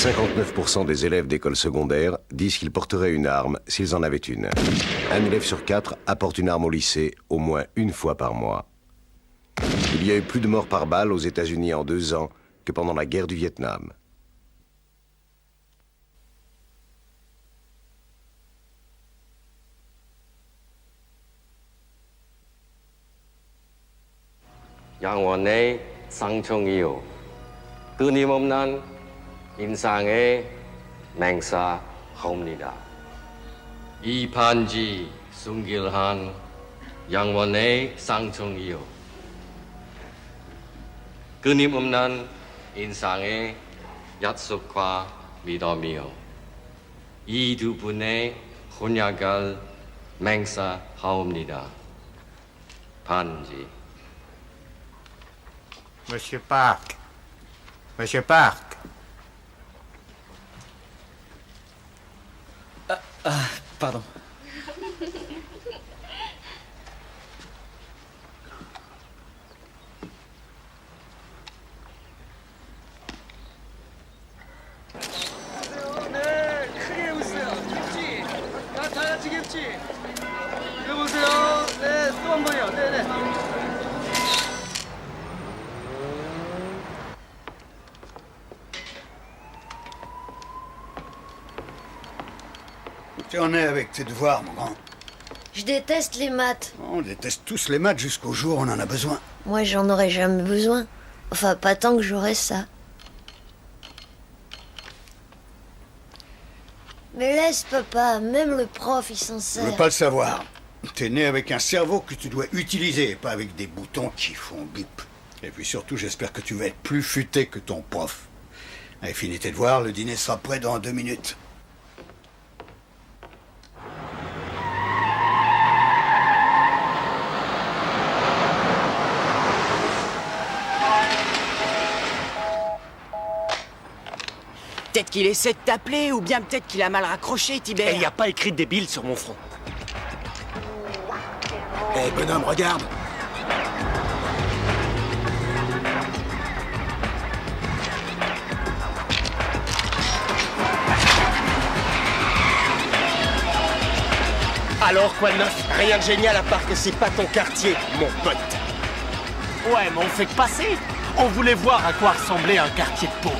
59% des élèves d'école secondaire disent qu'ils porteraient une arme s'ils en avaient une. Un élève sur 4 apporte une arme au lycée au moins une fois par mois. Il y a eu plus de morts par balle aux États-Unis en 2 ans que pendant la guerre du Vietnam. 양원의 상총이요. 끊임없는 인상의 맹사하옵니다. 이 반지 순길한 양원의 상총이요. 끊임없는 인상의 약속과 믿음이요. 이 두 분의 혼약을 맹사하옵니다. 반지. Monsieur Park. Monsieur Park. Pardon. 네, 크게 웃어요. 김치. 다 같이 김치. 여보세요. 네, 또 한 번요. 네네. Tu en es avec tes devoirs, mon grand. Je déteste les maths. On déteste tous les maths jusqu'au jour où on en a besoin. Moi, j'en aurais jamais besoin. Enfin, pas tant que j'aurais ça. Mais laisse, papa. Même le prof, il s'en Je veux sert. pas le savoir. T'es né avec un cerveau que tu dois utiliser, pas avec des boutons qui font bip. Et puis surtout, j'espère que tu vas être plus futé que ton prof. Allez, finis tes devoirs, le dîner sera prêt dans 2 minutes. Peut-être qu'il essaie de t'appeler, ou bien peut-être qu'il a mal raccroché, Tibère. Il n'y a pas écrit débile sur mon front. Hé, bonhomme, regarde. Alors quoi de neuf? Rien de génial à part que c'est pas ton quartier, mon pote. Ouais, mais on fait que passer. On voulait voir à quoi ressemblait un quartier de pauvres.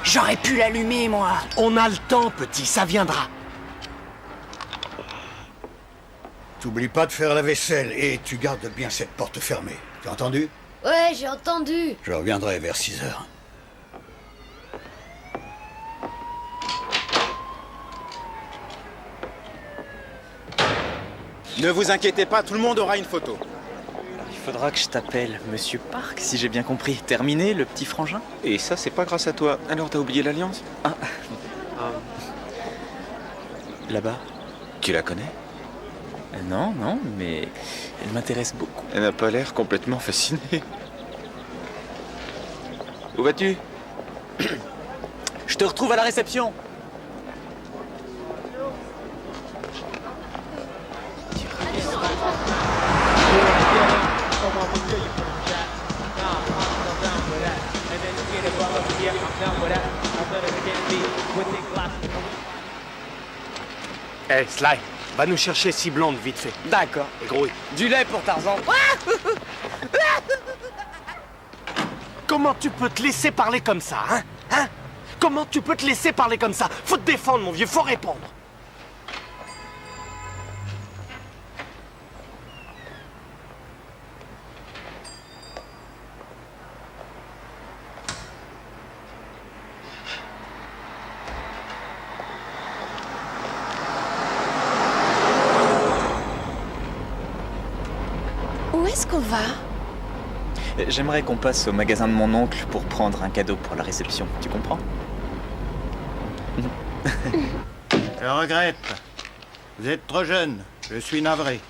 J'aurais pu l'allumer, moi. On a le temps, petit, ça viendra. T'oublies pas de faire la vaisselle et tu gardes bien cette porte fermée. Tu as entendu? Ouais, j'ai entendu. Je reviendrai vers 6 heures. Ne vous inquiétez pas, tout le monde aura une photo. Il faudra que je t'appelle Monsieur Park, si j'ai bien compris. Terminé, le petit frangin? Et ça, c'est pas grâce à toi. Alors, t'as oublié l'Alliance? Là-bas? Tu la connais? Non, non, mais elle m'intéresse beaucoup. Elle n'a pas l'air complètement fascinée. Où vas-tu? Je te retrouve à la réception. Hey, Sly, va nous chercher 6 blondes vite fait. D'accord. Et grouille. Du lait pour Tarzan. Comment tu peux te laisser parler comme ça, hein? Hein? Comment tu peux te laisser parler comme ça? Faut te défendre, mon vieux, faut répondre. Où est-ce qu'on va? J'aimerais qu'on passe au magasin de mon oncle pour prendre un cadeau pour la réception. Tu comprends? Je regrette. Vous êtes trop jeune. Je suis navré.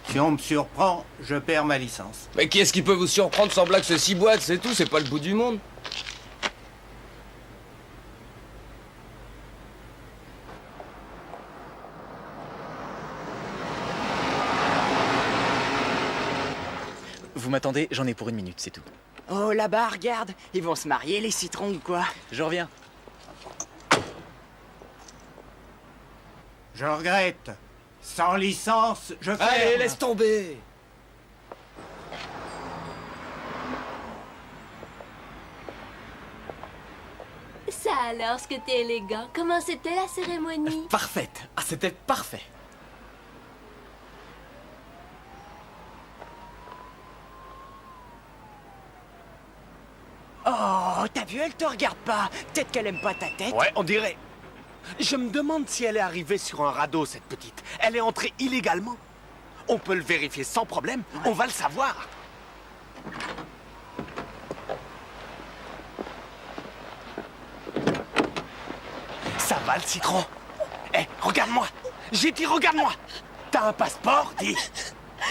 Si on me surprend, je perds ma licence. Mais qui est-ce qui peut vous surprendre sans blague ce 6 boîtes, c'est tout, c'est pas le bout du monde. vous m'attendez, j'en ai pour 1 minute, c'est tout. Oh, là-bas, regarde. Ils vont se marier, les citrons ou quoi? Je reviens. Je regrette. Sans licence, je ferme. Allez, laisse tomber. Ça alors, ce que t'es élégant. Comment c'était la cérémonie? Parfaite. Ah, c'était parfait. Oh, t'as vu, elle te regarde pas. Peut-être qu'elle aime pas ta tête. Ouais, on dirait. Je me demande si elle est arrivée sur un radeau, cette petite. Elle est entrée illégalement. On peut le vérifier sans problème. Ouais. On va le savoir. Ça va, le citron? Eh, regarde-moi. J'ai dit regarde-moi. T'as un passeport, dis.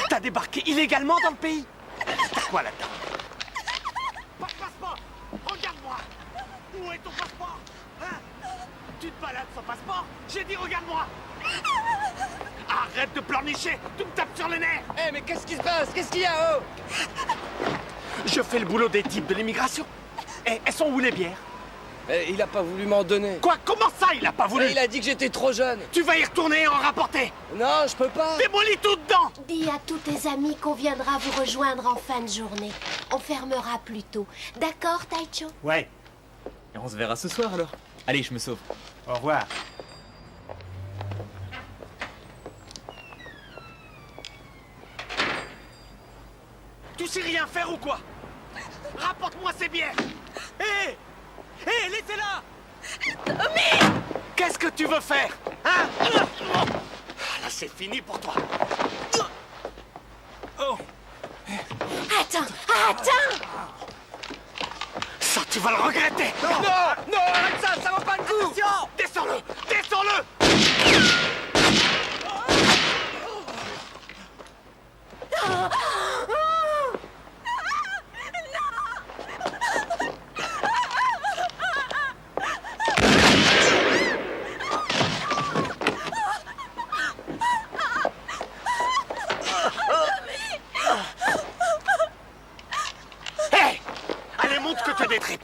T'as débarqué illégalement dans le pays. T'as quoi là-dedans? Pas de passeport. Regarde-moi. Où est ton passeport? Hein? Tu te balades sans passeport? J'ai dit regarde-moi. Arrête de pleurnicher. Tu me tapes sur les nerfs. Eh, mais qu'est-ce qui se passe? Qu'est-ce qu'il y a, oh? Je fais le boulot des types de l'immigration. Eh, elles sont où les bières? Eh, il a pas voulu m'en donner. Quoi? Comment ça, il a pas voulu? Eh, il a dit que j'étais trop jeune. Tu vas y retourner et en rapporter. Non, je peux pas. Démolis tout dedans. Dis à tous tes amis qu'on viendra vous rejoindre en fin de journée. On fermera plus tôt. D'accord, Taicho? Ouais, Et on se verra ce soir alors. Allez, je me sauve. au revoir. Tu sais rien faire ou quoi? Rapporte-moi ces bières. Hé! Hé, laissez-la! Tommy! Qu'est-ce que tu veux faire? Hein? Ah, là, c'est fini pour toi. Oh! Attends! Ça, tu vas le regretter! Non, arrête ça, ça vaut pas le coup. Attention! Descends-le! Descends-le! Hé! Allez, montre que tu as des tripes!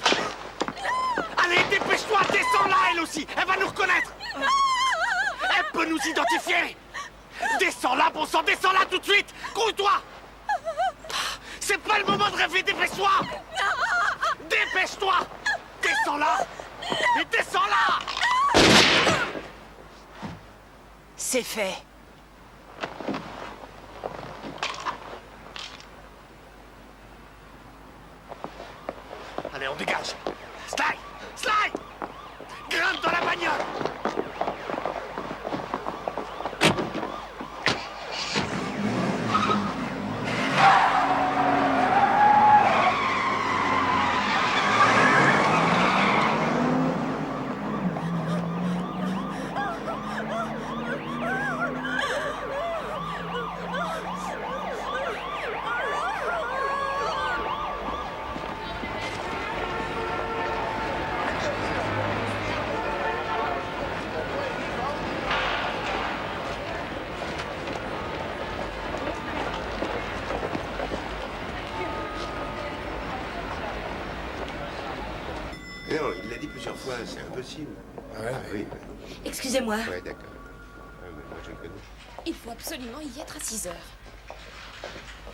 Allez, dépêche-toi! Descends-la, elle aussi! Elle va nous reconnaître! Elle peut nous identifier! Descends-la, bon sang, descends-la tout de suite! Grouille-toi! C'est pas le moment de rêver, dépêche-toi! Dépêche-toi! Descends-la! Et descends-la! C'est fait. Allez, on dégage! Sly! Sly! Grimpe dans la bagnole! Non, il l'a dit plusieurs fois, c'est impossible. Ah ouais, oui. Excusez-moi. Ouais, d'accord. Moi, je le connais. Il faut absolument y être à 6 heures.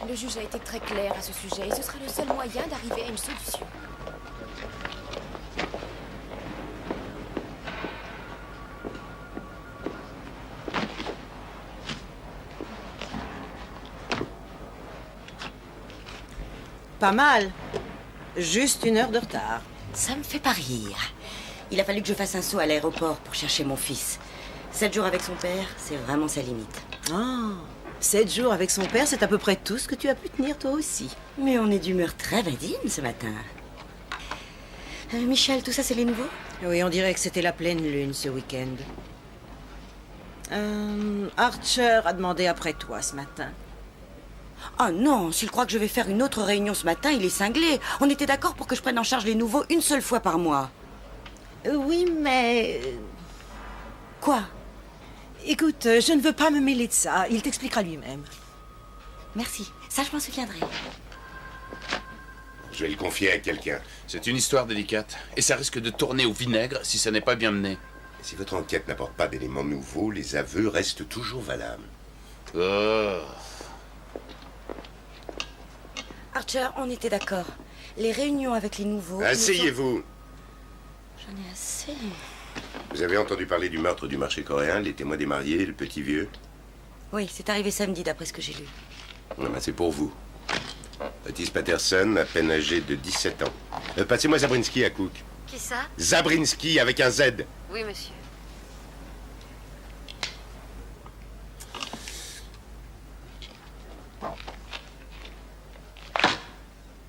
Le juge a été très clair à ce sujet et ce sera le seul moyen d'arriver à une solution. Pas mal. Juste 1 heure de retard. Ça me fait pas rire. Il a fallu que je fasse un saut à l'aéroport pour chercher mon fils. 7 jours avec son père, c'est vraiment sa limite. Ah, 7 jours avec son père, c'est à peu près tout ce que tu as pu tenir toi aussi. Mais on est d'humeur très badine ce matin. Michel, tout ça, c'est les nouveaux? Oui, on dirait que c'était la pleine lune ce week-end. Archer a demandé après toi ce matin. Oh non, s'il croit que je vais faire une autre réunion ce matin, il est cinglé. On était d'accord pour que je prenne en charge les nouveaux une seule fois par mois. Oui, mais... Quoi? Écoute, je ne veux pas me mêler de ça. Il t'expliquera lui-même. Merci, ça je m'en souviendrai. Je vais le confier à quelqu'un. C'est une histoire délicate, et ça risque de tourner au vinaigre si ça n'est pas bien mené. Si votre enquête n'apporte pas d'éléments nouveaux, les aveux restent toujours valables. Oh. Archer, on était d'accord. Les réunions avec les nouveaux... Asseyez-vous. J'en ai assez. Vous avez entendu parler du meurtre du marché coréen, les témoins des mariés, le petit vieux? Oui, c'est arrivé samedi, d'après ce que j'ai lu. Non, ben c'est pour vous. Otis Patterson, à peine âgé de 17 ans. Passez-moi Zabrinski à Cook. Qui ça? Zabrinski, avec un Z. Oui, monsieur.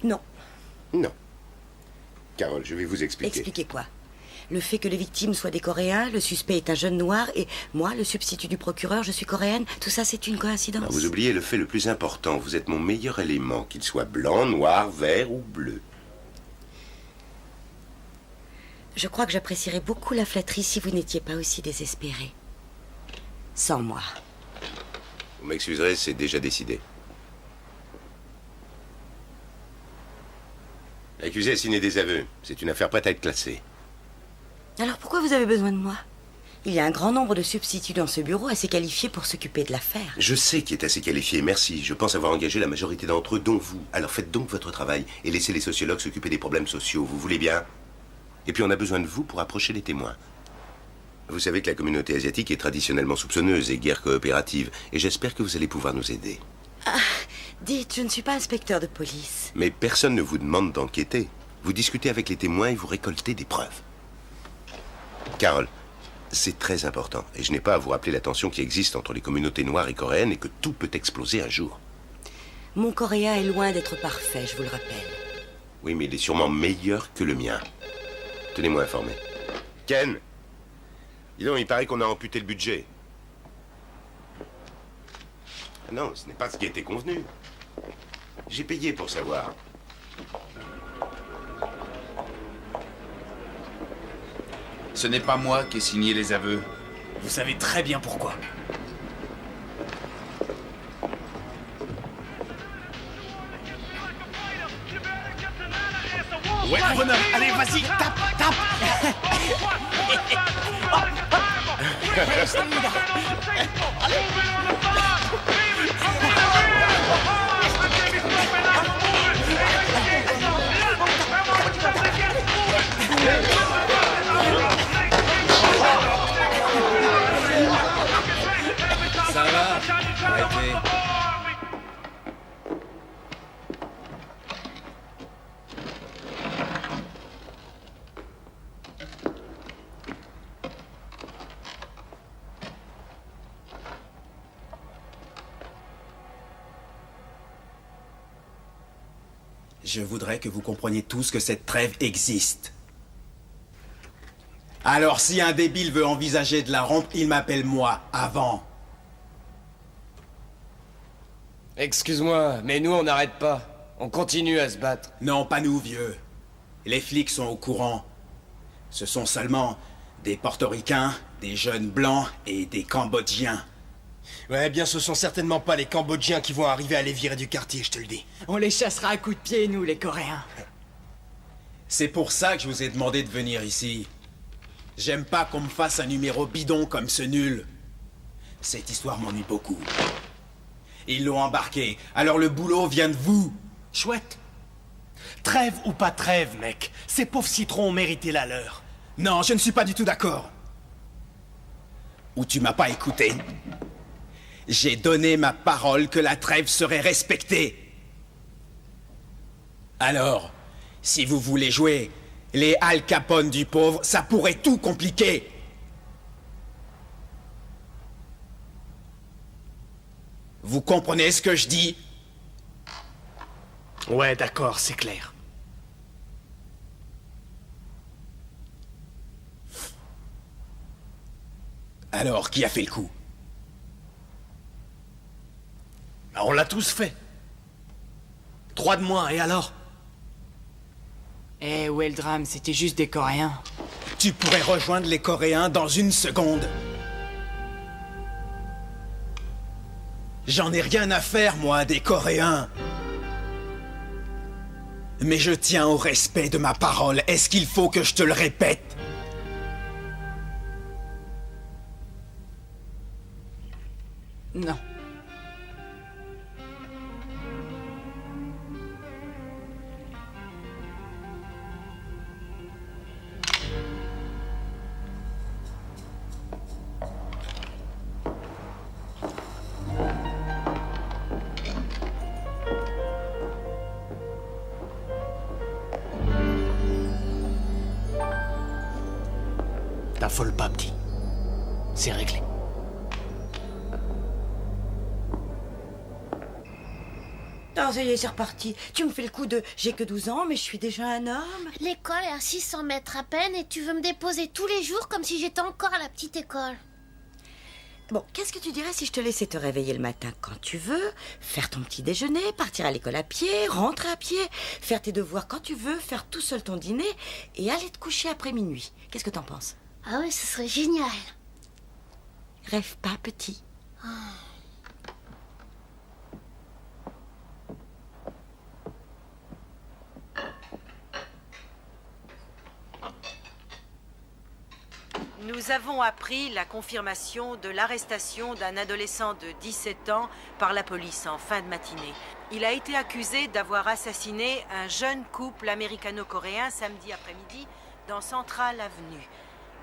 Non. Non. Carole, je vais vous expliquer. Expliquez quoi? Le fait que les victimes soient des Coréens, le suspect est un jeune noir, et moi, le substitut du procureur, je suis coréenne, tout ça c'est une coïncidence. Non, vous oubliez le fait le plus important. Vous êtes mon meilleur élément, qu'il soit blanc, noir, vert ou bleu. Je crois que j'apprécierais beaucoup la flatterie si vous n'étiez pas aussi désespéré. Sans moi. Vous m'excuserez, c'est déjà décidé. L'accusé a signé des aveux. C'est une affaire prête à être classée. Alors pourquoi vous avez besoin de moi? Il y a un grand nombre de substituts dans ce bureau assez qualifiés pour s'occuper de l'affaire. Je sais qui est assez qualifié, merci. Je pense avoir engagé la majorité d'entre eux, dont vous. Alors faites donc votre travail et laissez les sociologues s'occuper des problèmes sociaux, vous voulez bien? Et puis on a besoin de vous pour approcher les témoins. Vous savez que la communauté asiatique est traditionnellement soupçonneuse et guère coopérative, et j'espère que vous allez pouvoir nous aider. Ah, dites, je ne suis pas inspecteur de police. Mais personne ne vous demande d'enquêter. Vous discutez avec les témoins et vous récoltez des preuves. Carole, c'est très important, et je n'ai pas à vous rappeler la tension qui existe entre les communautés noires et coréennes et que tout peut exploser un jour. Mon coréen est loin d'être parfait, je vous le rappelle. Oui, mais il est sûrement meilleur que le mien. Tenez-moi informé. Ken! Dis donc, il paraît qu'on a amputé le budget. Non, ce n'est pas ce qui était convenu. J'ai payé pour savoir. Ce n'est pas moi qui ai signé les aveux. Vous savez très bien pourquoi. Ouais, bonhomme, allez, vas-y, tape, tape. Ça va? Arrêtez. Je voudrais que vous compreniez tous que cette trêve existe. Alors, si un débile veut envisager de la rompre, il m'appelle moi, avant. Excuse-moi, mais nous on n'arrête pas. On continue à se battre. Non, pas nous, vieux. Les flics sont au courant. Ce sont seulement des Portoricains, des jeunes blancs et des Cambodgiens. Ouais, bien, ce sont certainement pas les Cambodgiens qui vont arriver à les virer du quartier, je te le dis. On les chassera à coups de pied, nous, les Coréens. C'est pour ça que je vous ai demandé de venir ici. J'aime pas qu'on me fasse un numéro bidon comme ce nul. Cette histoire m'ennuie beaucoup. Ils l'ont embarqué, alors le boulot vient de vous. Chouette. Trêve ou pas trêve, mec, ces pauvres citrons ont mérité la leur. Non, je ne suis pas du tout d'accord. Ou tu m'as pas écouté. J'ai donné ma parole que la trêve serait respectée. Alors, si vous voulez jouer les Al Capone du pauvre, ça pourrait tout compliquer. Vous comprenez ce que je dis? Ouais, d'accord, c'est clair. Alors, qui a fait le coup? Bah, on l'a tous fait. 3 de moins, et alors? Eh, où est le drame? C'était juste des Coréens. Tu pourrais rejoindre les Coréens dans une seconde. J'en ai rien à faire, moi, des Coréens. Mais je tiens au respect de ma parole. Est-ce qu'il faut que je te le répète? Non. T'affole pas, petit. C'est réglé. Non, ça y est, c'est reparti. Tu me fais le coup de j'ai que 12 ans, mais je suis déjà un homme. L'école est à 600 mètres à peine et tu veux me déposer tous les jours comme si j'étais encore à la petite école. Bon, qu'est-ce que tu dirais si je te laissais te réveiller le matin quand tu veux, faire ton petit déjeuner, partir à l'école à pied, rentrer à pied, faire tes devoirs quand tu veux, faire tout seul ton dîner et aller te coucher après minuit. Qu'est-ce que t'en penses? Ah ouais, ce serait génial. Rêve pas, petit. Oh. Nous avons appris la confirmation de l'arrestation d'un adolescent de 17 ans par la police en fin de matinée. Il a été accusé d'avoir assassiné un jeune couple américano-coréen samedi après-midi dans Central Avenue.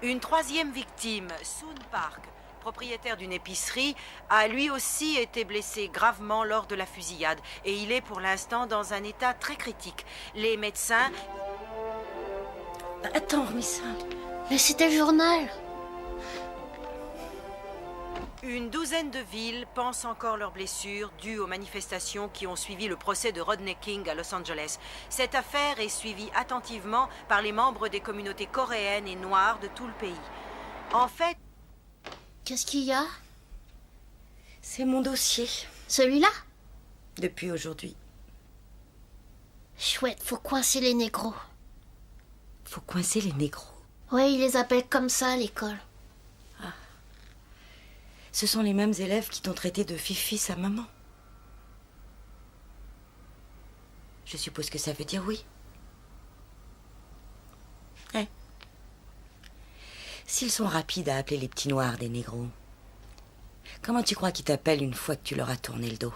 Une troisième victime, Soon Park, propriétaire d'une épicerie, a lui aussi été blessé gravement lors de la fusillade et il est pour l'instant dans un état très critique. Les médecins... Attends, remets ça. Mais c'était le journal. Une douzaine de villes pensent encore leurs blessures dues aux manifestations qui ont suivi le procès de Rodney King à Los Angeles. Cette affaire est suivie attentivement par les membres des communautés coréennes et noires de tout le pays. En fait... Qu'est-ce qu'il y a? C'est mon dossier. Celui-là? Depuis aujourd'hui. Chouette, faut coincer les négros. Faut coincer les négros? Oui, ils les appellent comme ça à l'école. Ah. Ce sont les mêmes élèves qui t'ont traité de Fifi, sa maman. Je suppose que ça veut dire oui. Hein? S'ils sont rapides à appeler les petits noirs des négros, comment tu crois qu'ils t'appellent une fois que tu leur as tourné le dos?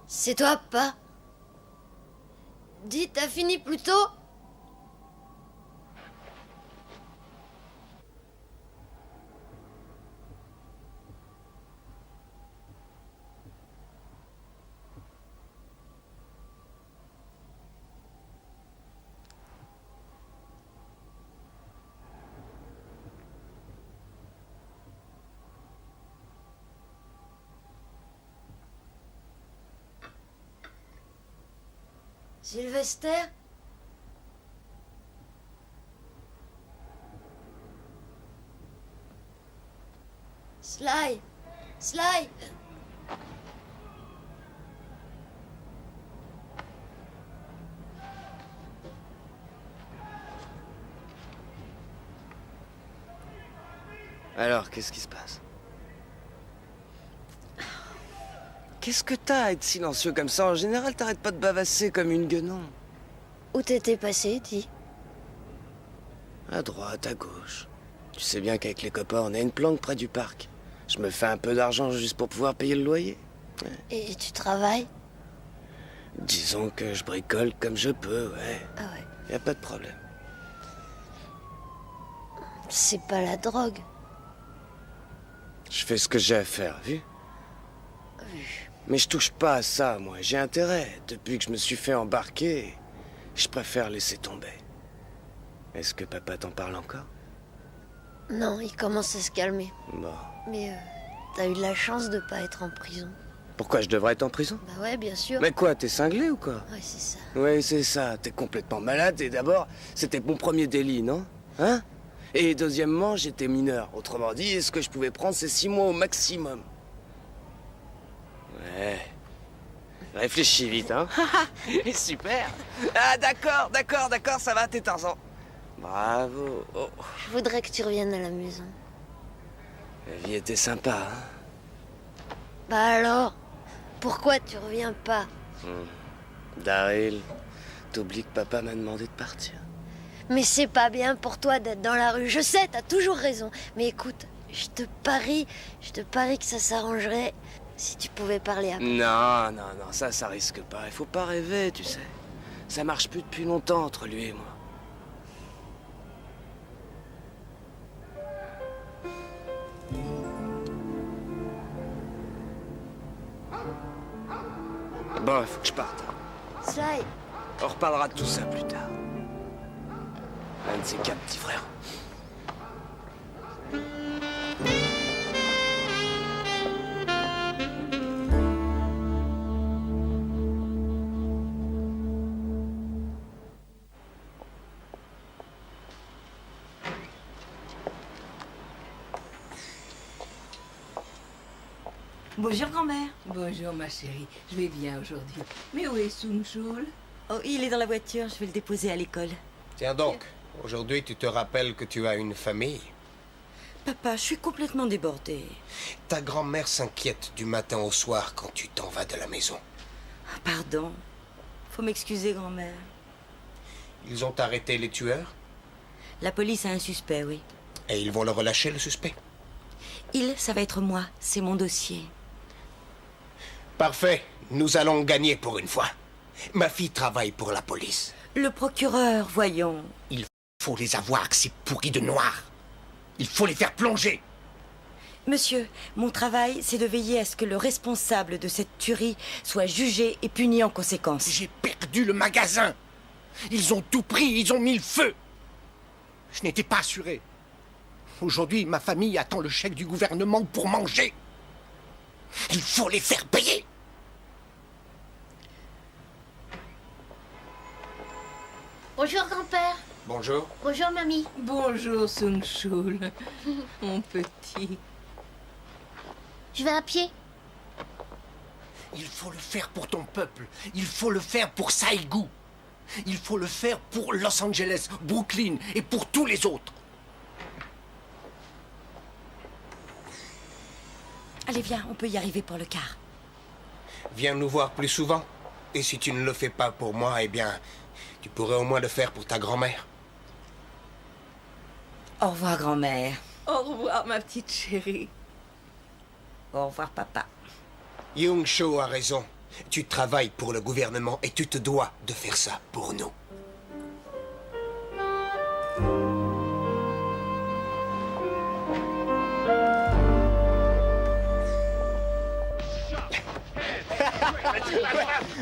C'est toi, papa? Dis, t'as fini plus tôt? Sylvester? Sly! Sly! Alors, qu'est-ce qui se passe? Qu'est-ce que t'as à être silencieux comme ça? En général, t'arrêtes pas de bavasser comme une guenon. Où t'étais passé, dis? À droite, à gauche. Tu sais bien qu'avec les copains, on a une planque près du parc. Je me fais un peu d'argent juste pour pouvoir payer le loyer. Ouais. Et tu travailles? Disons que je bricole comme je peux, ouais. Ah ouais. Y a pas de problème. C'est pas la drogue. Je fais ce que j'ai à faire, vu? Mais je touche pas à ça, moi. J'ai intérêt. Depuis que je me suis fait embarquer, je préfère laisser tomber. Est-ce que papa t'en parle encore? Non, il commence à se calmer. Bon. Mais t'as eu de la chance de pas être en prison. Pourquoi je devrais être en prison? Bah ouais, bien sûr. Mais quoi, t'es cinglé ou quoi? Ouais, c'est ça. Oui, c'est ça, t'es complètement malade et d'abord, c'était mon premier délit, non? Hein? Et deuxièmement, j'étais mineur. Autrement dit, ce que je pouvais prendre, c'est 6 mois au maximum. Ouais. Réfléchis vite, hein? Super! Ah, d'accord, ça va, t'es Tarzan. Bravo. Oh. Je voudrais que tu reviennes à la maison. La vie était sympa, hein? Bah alors? Pourquoi tu reviens pas? Daryl, t'oublies que papa m'a demandé de partir. Mais c'est pas bien pour toi d'être dans la rue. Je sais, t'as toujours raison. Mais écoute, je te parie que ça s'arrangerait si tu pouvais parler à papa. Non, ça risque pas. Il faut pas rêver, tu sais. Ça marche plus depuis longtemps entre lui et moi. Bon, il faut que je parte. Sly. On reparlera de tout ça plus tard. Un de ces quatre, petit frère. Bonjour, grand-mère. Bonjour, ma chérie. Je vais bien aujourd'hui. Mais où est Sung-Chul? Oh, il est dans la voiture. Je vais le déposer à l'école. Tiens donc, aujourd'hui tu te rappelles que tu as une famille. Papa, je suis complètement débordée. Ta grand-mère s'inquiète du matin au soir quand tu t'en vas de la maison. Pardon. Faut m'excuser, grand-mère. Ils ont arrêté les tueurs? La police a un suspect, oui. Et ils vont le relâcher, le suspect? Ça va être moi. C'est mon dossier. Parfait. Nous allons gagner pour une fois. Ma fille travaille pour la police. Le procureur, voyons. Il faut les avoir, ces pourris de noirs. Il faut les faire plonger. Monsieur, mon travail, c'est de veiller à ce que le responsable de cette tuerie soit jugé et puni en conséquence. J'ai perdu le magasin. Ils ont tout pris, ils ont mis le feu. Je n'étais pas assuré. Aujourd'hui, ma famille attend le chèque du gouvernement pour manger. Il faut les faire payer. Bonjour, grand-père. Bonjour. Bonjour, mamie. Bonjour, Sung-Chul. Mon petit. Je vais à pied. Il faut le faire pour ton peuple. Il faut le faire pour Saïgou. Il faut le faire pour Los Angeles, Brooklyn et pour tous les autres. Allez, viens, on peut y arriver pour le quart. Viens nous voir plus souvent. Et si tu ne le fais pas pour moi, eh bien, tu pourrais au moins le faire pour ta grand-mère. Au revoir, grand-mère. Au revoir, ma petite chérie. Au revoir, papa. Young-Cho a raison. Tu travailles pour le gouvernement et tu te dois de faire ça pour nous.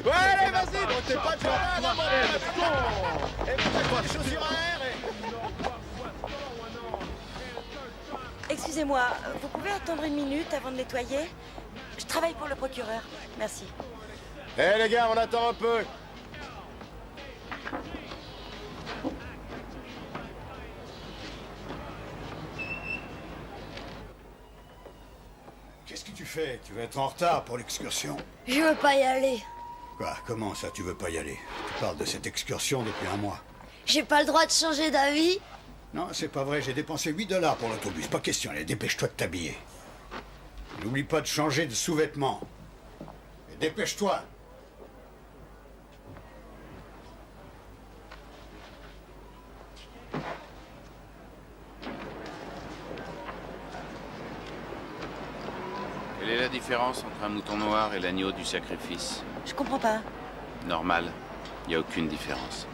Ouais, allez, vas-y, bon, t'es pas de là, là, mon et vous faites des chaussures à air Excusez-moi, vous pouvez attendre une minute avant de nettoyer? Je travaille pour le procureur. Merci. Eh les gars, on attend un peu. Qu'est-ce que tu fais? Tu vas être en retard pour l'excursion. Je veux pas y aller. Quoi? Comment ça, tu veux pas y aller? Tu parles de cette excursion depuis un mois. J'ai pas le droit de changer d'avis? Non, c'est pas vrai. J'ai dépensé 8 $ pour l'autobus. Pas question. Allez, dépêche-toi de t'habiller. N'oublie pas de changer de sous-vêtements. Et dépêche-toi. Quelle est la différence entre un mouton noir et l'agneau du sacrifice? Je comprends pas. Normal. Il n'y a aucune différence.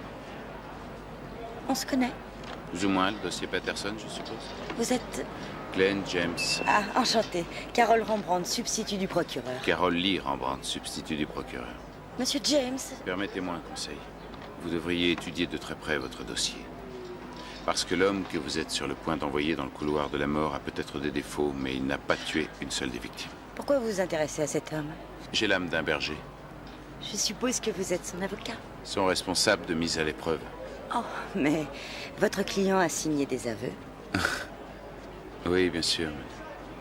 On se connaît? Plus ou moins, le dossier Patterson, je suppose. Vous êtes... Glenn James. Ah, enchantée. Carole Rembrandt, substitut du procureur. Carole Lee Rembrandt, substitut du procureur. Monsieur James. Permettez-moi un conseil. Vous devriez étudier de très près votre dossier. Parce que l'homme que vous êtes sur le point d'envoyer dans le couloir de la mort a peut-être des défauts, mais il n'a pas tué une seule des victimes. Pourquoi vous vous intéressez à cet homme? J'ai l'âme d'un berger. Je suppose que vous êtes son avocat. Son responsable de mise à l'épreuve. Oh, mais votre client a signé des aveux. Oui, bien sûr.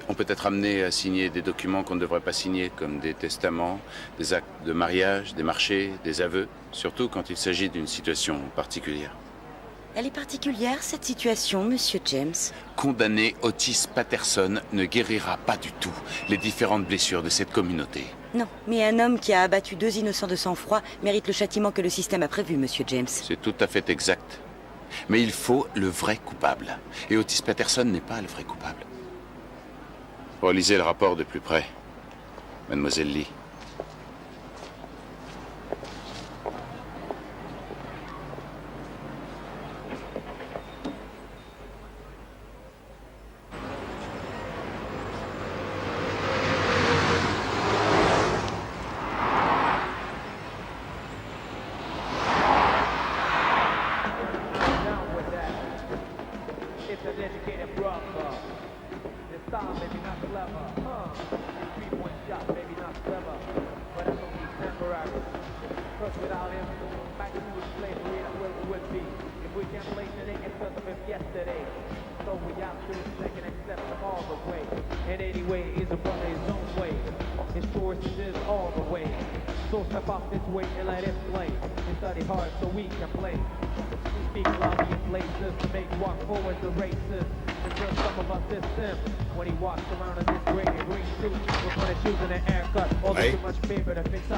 On peut être amené à signer des documents qu'on ne devrait pas signer, comme des testaments, des actes de mariage, des marchés, des aveux, surtout quand il s'agit d'une situation particulière. Elle est particulière, cette situation, monsieur James. Condamner Otis Patterson ne guérira pas du tout les différentes blessures de cette communauté. Non, mais un homme qui a abattu 2 innocents de sang-froid mérite le châtiment que le système a prévu, monsieur James. C'est tout à fait exact. Mais il faut le vrai coupable. Et Otis Patterson n'est pas le vrai coupable. Relisez le rapport de plus près, mademoiselle Lee.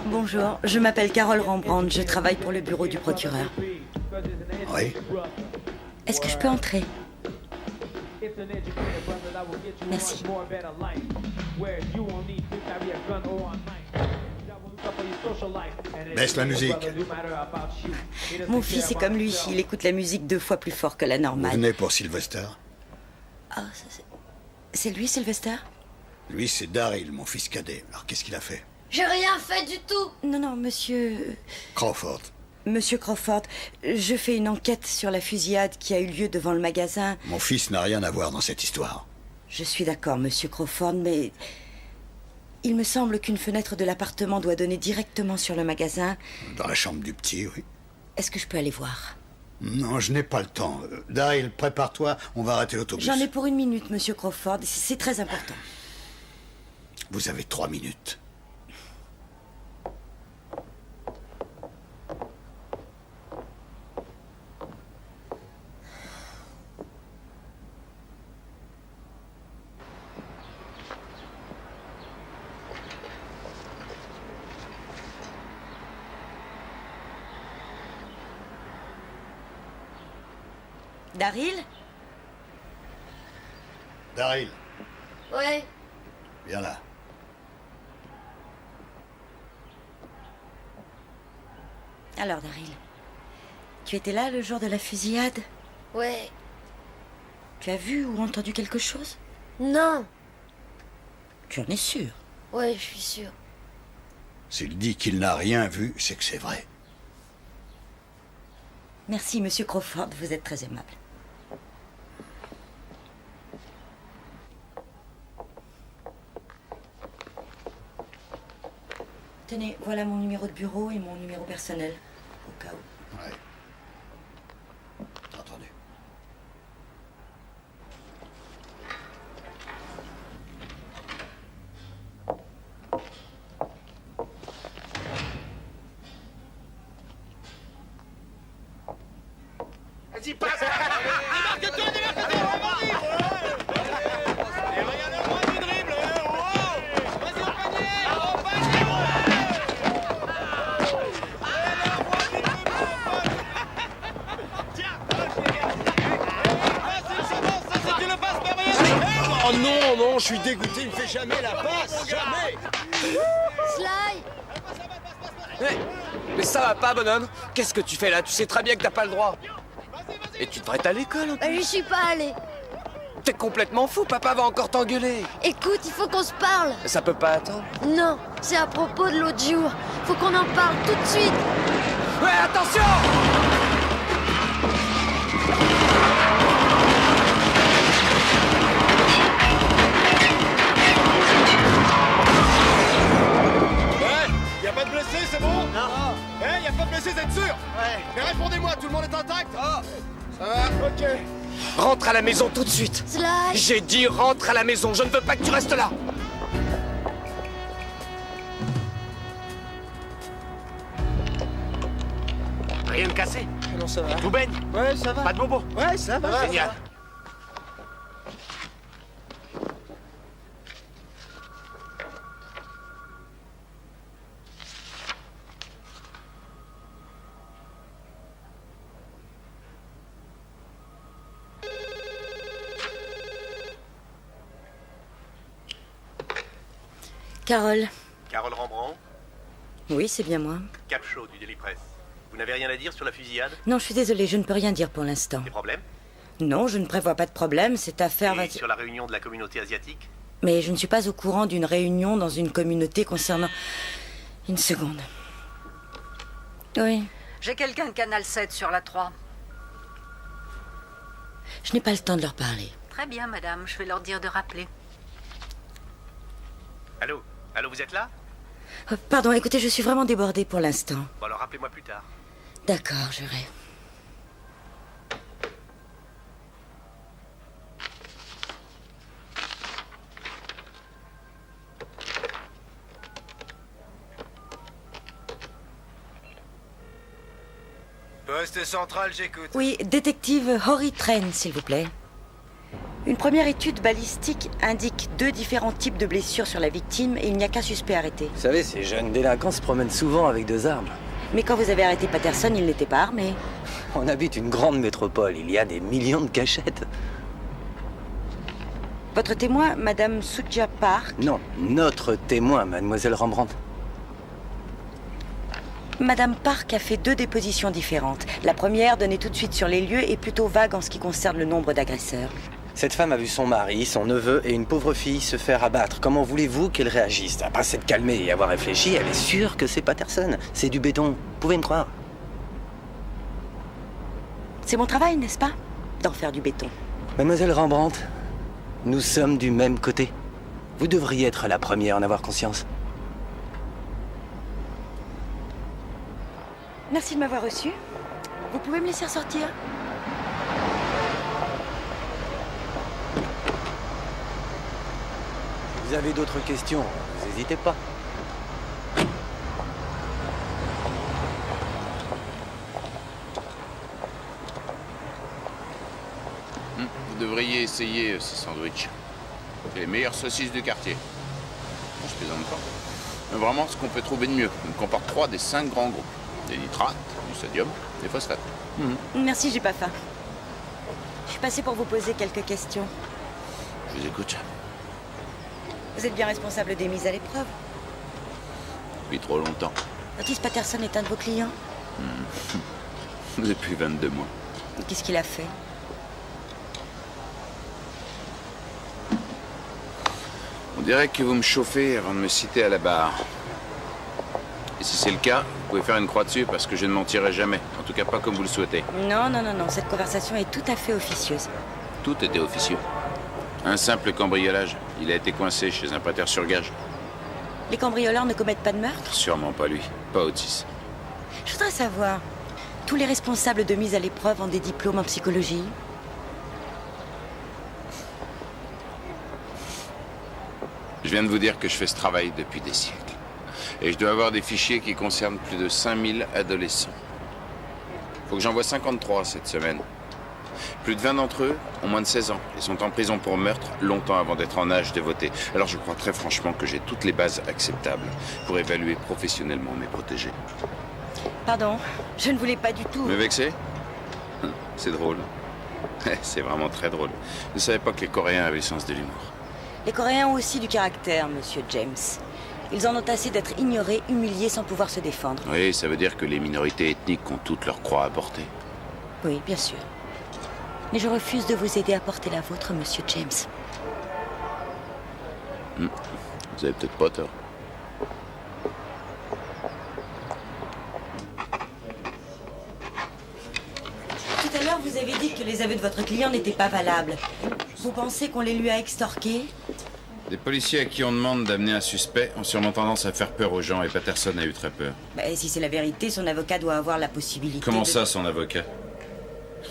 Bonjour, je m'appelle Carole Rembrandt, je travaille pour le bureau du procureur. Oui. Est-ce que je peux entrer? Merci. Baisse la musique. Mon fils est comme lui, il écoute la musique 2 fois plus fort que la normale. Vous venez pour Sylvester? Oh, c'est lui, Sylvester? Lui, c'est Daryl, mon fils cadet. Alors, qu'est-ce qu'il a fait? J'ai rien fait du tout. Non, monsieur... Crawford. Monsieur Crawford, je fais une enquête sur la fusillade qui a eu lieu devant le magasin. Mon fils n'a rien à voir dans cette histoire. Je suis d'accord, monsieur Crawford, mais... il me semble qu'une fenêtre de l'appartement doit donner directement sur le magasin. Dans la chambre du petit, oui. Est-ce que je peux aller voir? Non, je n'ai pas le temps. Daryl, prépare-toi, on va arrêter l'autobus. J'en ai pour 1 minute, monsieur Crawford. C'est très important. Vous avez 3 minutes. Daryl? Daryl, Ouais. viens là. Alors, Daryl, tu étais là le jour de la fusillade? Ouais. Tu as vu ou entendu quelque chose? Non. Tu en es sûr? Ouais, je suis sûre. S'il dit qu'il n'a rien vu, c'est que c'est vrai. Merci, monsieur Crawford, vous êtes très aimable. Tenez, voilà mon numéro de bureau et mon numéro personnel, au cas où. Ouais. Entendu. Vas-y, passe! Démarque-toi, démarque-toi! Et regarde-moi du dribble! Vas-y, au panier! Au panier! Tiens! Ça, c'est tu le passes pas rien! Oh non, non, je suis dégoûté, il me fait jamais la passe, jamais. Sly! Mais ça va pas, bonhomme? Qu'est-ce que tu fais là? Tu sais très bien que t'as pas le droit. Et tu devrais être à l'école. J'y suis pas allée. T'es complètement fou, papa va encore t'engueuler. Écoute, il faut qu'on se parle. Ça peut pas attendre. Non, c'est à propos de l'autre jour. Faut qu'on en parle tout de suite. Ouais, attention! Rentre à la maison tout de suite. Sly. J'ai dit rentre à la maison, je ne veux pas que tu restes là. Rien de cassé? Non, ça va. Tout baigne? Ouais, ça va. Pas de bobo? Ouais, ça va. Génial. Carole. Carole Rembrandt, Oui, c'est bien moi. Cap Chaud du Daily Press. Vous n'avez rien à dire sur la fusillade? Non, je suis désolée, je ne peux rien dire pour l'instant. Des problèmes? Non, je ne prévois pas de problème, cette affaire va... Et sur la réunion de la communauté asiatique? Mais je ne suis pas au courant d'une réunion dans une communauté concernant... Une seconde. Oui. J'ai quelqu'un de Canal 7 sur la 3. Je n'ai pas le temps de leur parler. Très bien, madame. Je vais leur dire de rappeler. Allô? Allô, vous êtes là? Pardon, écoutez, je suis vraiment débordée pour l'instant. Bon, alors rappelez-moi plus tard. D'accord, je rêve. Poste central, j'écoute. Oui, détective Horry Train, s'il vous plaît. Une première étude balistique indique 2 différents types de blessures sur la victime et il n'y a qu'un suspect arrêté. Vous savez, ces jeunes délinquants se promènent souvent avec 2 armes. Mais quand vous avez arrêté Patterson, il n'était pas armé. On habite une grande métropole, il y a des millions de cachettes. Votre témoin, Madame Suja Park. Non, notre témoin, mademoiselle Rembrandt. Madame Park a fait 2 dépositions différentes. La première, donnée tout de suite sur les lieux, est plutôt vague en ce qui concerne le nombre d'agresseurs. Cette femme a vu son mari, son neveu et une pauvre fille se faire abattre. Comment voulez-vous qu'elle réagisse? Après s'être calmée et avoir réfléchi, elle est sûre que c'est Patterson. C'est du béton. Vous pouvez me croire. C'est mon travail, n'est-ce pas? D'en faire du béton. Mademoiselle Rembrandt, nous sommes du même côté. Vous devriez être la première à en avoir conscience. Merci de m'avoir reçu. Vous pouvez me laisser ressortir? Si vous avez d'autres questions, vous n'hésitez pas. Vous devriez essayer ces sandwichs. C'est les meilleures saucisses du quartier. Bon, je plaisante pas. Mais vraiment, ce qu'on peut trouver de mieux. Il comporte 3 des 5 grands groupes. Des nitrates, du sodium, des phosphates. Merci, j'ai pas faim. Je suis passée pour vous poser quelques questions. Je vous écoute. Vous êtes bien responsable des mises à l'épreuve? Depuis trop longtemps. Otis Patterson est un de vos clients? Depuis 22 mois. Qu'est-ce qu'il a fait? On dirait que vous me chauffez avant de me citer à la barre. Et si c'est le cas, vous pouvez faire une croix dessus parce que je ne mentirai jamais. En tout cas, pas comme vous le souhaitez. Non, non, non, non. Cette conversation est tout à fait officieuse. Tout était officieux. Un simple cambriolage. Il a été coincé chez un prêteur sur gage. Les cambrioleurs ne commettent pas de meurtre? Sûrement pas lui. Pas Otis. Je voudrais savoir, tous les responsables de mise à l'épreuve ont des diplômes en psychologie? Je viens de vous dire que je fais ce travail depuis des siècles. Et je dois avoir des fichiers qui concernent plus de 5000 adolescents. Faut que j'en voie 53 cette semaine. Plus de 20 d'entre eux ont moins de 16 ans et sont en prison pour meurtre longtemps avant d'être en âge de voter. Alors je crois très franchement que j'ai toutes les bases acceptables pour évaluer professionnellement mes protégés. Pardon, je ne voulais pas du tout... Me vexer? C'est drôle. C'est vraiment très drôle. Je ne savais pas que les Coréens avaient le sens de l'humour. Les Coréens ont aussi du caractère, monsieur James. Ils en ont assez d'être ignorés, humiliés sans pouvoir se défendre. Oui, ça veut dire que les minorités ethniques ont toutes leurs croix à porter. Oui, bien sûr. Mais je refuse de vous aider à porter la vôtre, monsieur James. Vous avez peut-être pas tort. Tout à l'heure, vous avez dit que les aveux de votre client n'étaient pas valables. Vous pensez qu'on les lui a extorqués? Des policiers à qui on demande d'amener un suspect ont sûrement tendance à faire peur aux gens et Patterson a eu très peur. Si c'est la vérité, son avocat doit avoir la possibilité Comment de... ça, son avocat?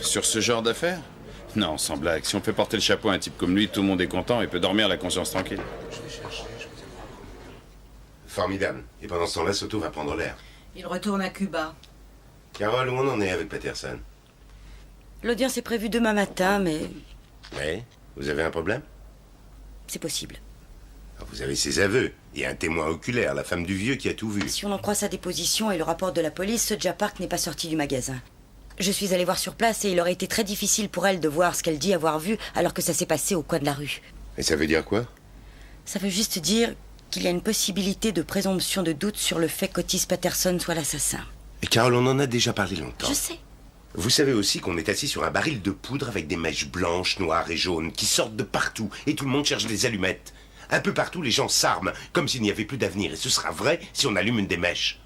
Sur ce genre d'affaires? Non, sans blague. Si on fait porter le chapeau à un type comme lui, tout le monde est content et peut dormir la conscience tranquille. Formidable. Et pendant ce temps-là, Soto va prendre l'air. Il retourne à Cuba. Carole, où on en est avec Patterson? L'audience est prévue demain matin, mais Oui. Vous avez un problème? c'est possible. Vous avez ses aveux. Et un témoin oculaire, la femme du vieux qui a tout vu. Si on en croit sa déposition et le rapport de la police, Soja Park n'est pas sorti du magasin. Je suis allée voir sur place et il aurait été très difficile pour elle de voir ce qu'elle dit avoir vu alors que ça s'est passé au coin de la rue. Et ça veut dire quoi? Ça veut juste dire qu'il y a une possibilité de présomption de doute sur le fait qu'Otis Patterson soit l'assassin. Et Carole, on en a déjà parlé longtemps. Je sais. Vous savez aussi qu'on est assis sur un baril de poudre avec des mèches blanches, noires et jaunes qui sortent de partout et tout le monde cherche des allumettes. Un peu partout, les gens s'arment, comme s'il n'y avait plus d'avenir. Et ce sera vrai si on allume une des mèches.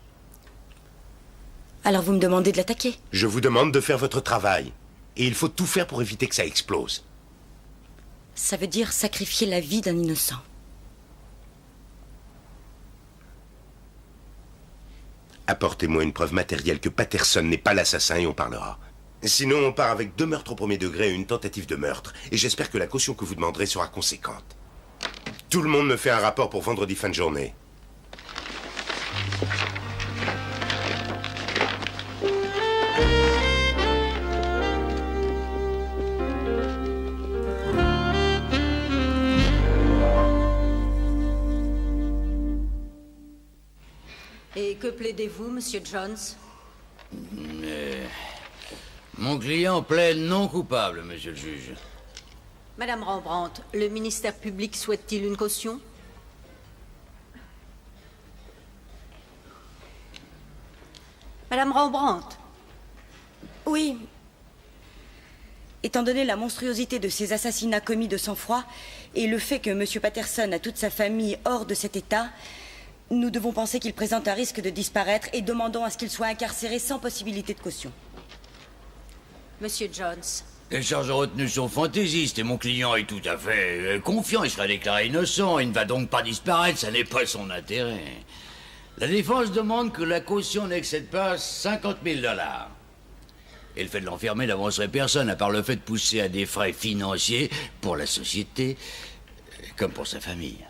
Alors vous me demandez de l'attaquer? Je vous demande de faire votre travail. Et il faut tout faire pour éviter que ça explose. Ça veut dire sacrifier la vie d'un innocent. Apportez-moi une preuve matérielle que Patterson n'est pas l'assassin et on parlera. Sinon, on part avec 2 meurtres au premier degré et une tentative de meurtre. Et j'espère que la caution que vous demanderez sera conséquente. Tout le monde me fait un rapport pour vendredi fin de journée. Et que plaidez-vous, monsieur Jones? Mon client plaide non coupable, monsieur le juge. Madame Rembrandt, le ministère public souhaite-t-il une caution? Madame Rembrandt. Oui. Étant donné la monstruosité de ces assassinats commis de sang-froid et le fait que M. Patterson a toute sa famille hors de cet état, nous devons penser qu'il présente un risque de disparaître et demandons à ce qu'il soit incarcéré sans possibilité de caution. Monsieur Jones. Les charges retenues sont fantaisistes et mon client est tout à fait confiant. Il sera déclaré innocent. Il ne va donc pas disparaître. Ça n'est pas son intérêt. La défense demande que la caution n'excède pas 50 000 $. Et le fait de l'enfermer n'avancerait personne, à part le fait de pousser à des frais financiers pour la société, comme pour sa famille.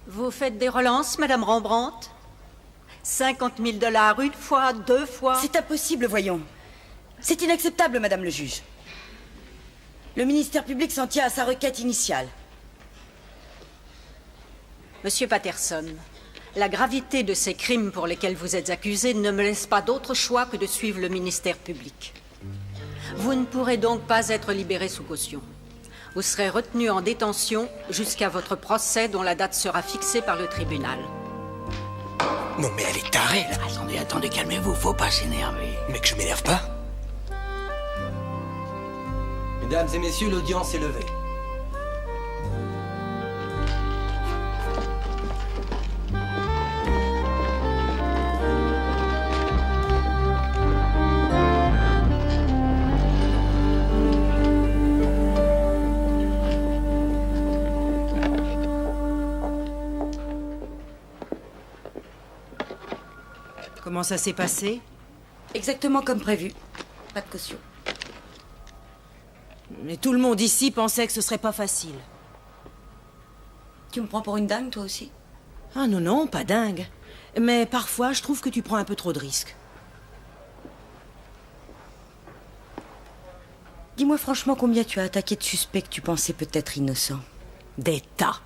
Vous faites des relances, Madame Rembrandt? 50 000 $, une fois, 2 fois? C'est impossible, voyons. C'est inacceptable, Madame le juge. Le ministère public s'en tient à sa requête initiale. Monsieur Patterson, la gravité de ces crimes pour lesquels vous êtes accusé ne me laisse pas d'autre choix que de suivre le ministère public. Vous ne pourrez donc pas être libéré sous caution. Vous serez retenu en détention jusqu'à votre procès dont la date sera fixée par le tribunal. Non mais elle est tarée, là. Attendez, calmez-vous, faut pas s'énerver. Mec, je m'énerve pas. Mesdames et messieurs, l'audience est levée. Comment ça s'est passé? Exactement comme prévu. Pas de caution. Mais tout le monde ici pensait que ce serait pas facile. Tu me prends pour une dingue, toi aussi? Ah non, non, pas dingue. Mais parfois, je trouve que tu prends un peu trop de risques. Dis-moi franchement combien tu as attaqué de suspects que tu pensais peut-être innocents. Des tas.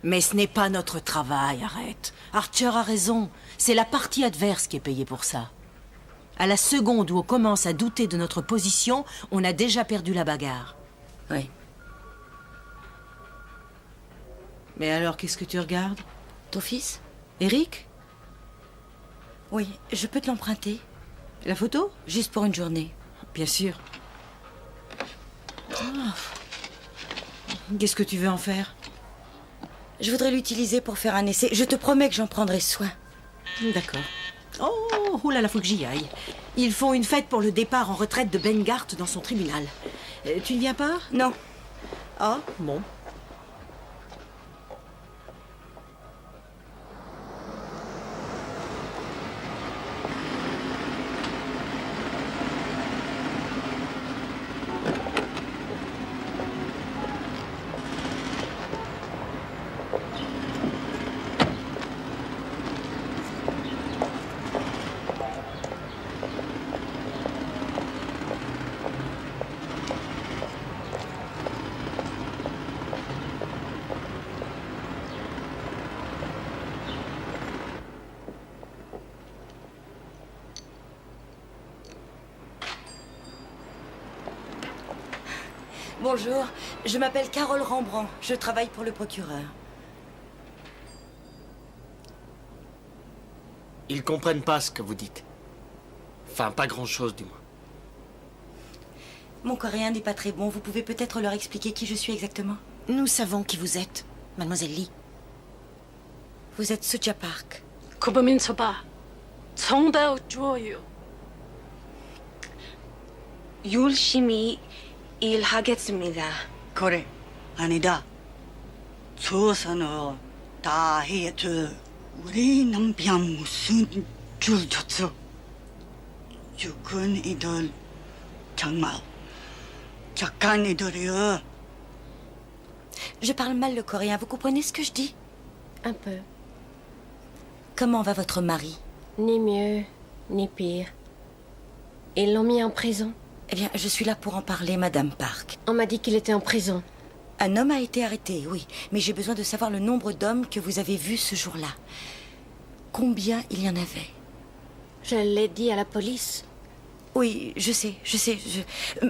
Mais ce n'est pas notre travail, arrête. Archer a raison. C'est la partie adverse qui est payée pour ça. À la seconde où on commence à douter de notre position, on a déjà perdu la bagarre. Oui. Mais alors, qu'est-ce que tu regardes? Ton fils? Eric? Oui, je peux te l'emprunter. La photo? Juste pour une journée. Bien sûr. Ah. Qu'est-ce que tu veux en faire? Je voudrais l'utiliser pour faire un essai. Je te promets que j'en prendrai soin. D'accord. Oh là là, faut que j'y aille. Ils font une fête pour le départ en retraite de Bengart dans son tribunal. Tu ne viens pas? Non. Ah, bon. Bonjour, je m'appelle Carole Rembrandt. Je travaille pour le procureur. Ils comprennent pas ce que vous dites. Enfin, pas grand-chose, du moins. Mon coréen n'est pas très bon. Vous pouvez peut-être leur expliquer qui je suis exactement? Nous savons qui vous êtes, mademoiselle Lee. Vous êtes Suja Park. 구범인 서봐. 정다운 줘요. 열심히 일하겠습니다. 그래, 아니다. 조선어 다 해줘. 우리 남편 무슨 줄 줬어? 죽은 이들 정말 착한 이들이야. Je parle mal le coréen. Vous comprenez ce que je dis? Un peu. Comment va votre mari? Ni mieux, ni pire. Ils l'ont mis en prison. Eh bien, je suis là pour en parler, Madame Park. On m'a dit qu'il était en prison. Un homme a été arrêté, oui. Mais j'ai besoin de savoir le nombre d'hommes que vous avez vus ce jour-là. Combien il y en avait? Je l'ai dit à la police. Oui, je sais.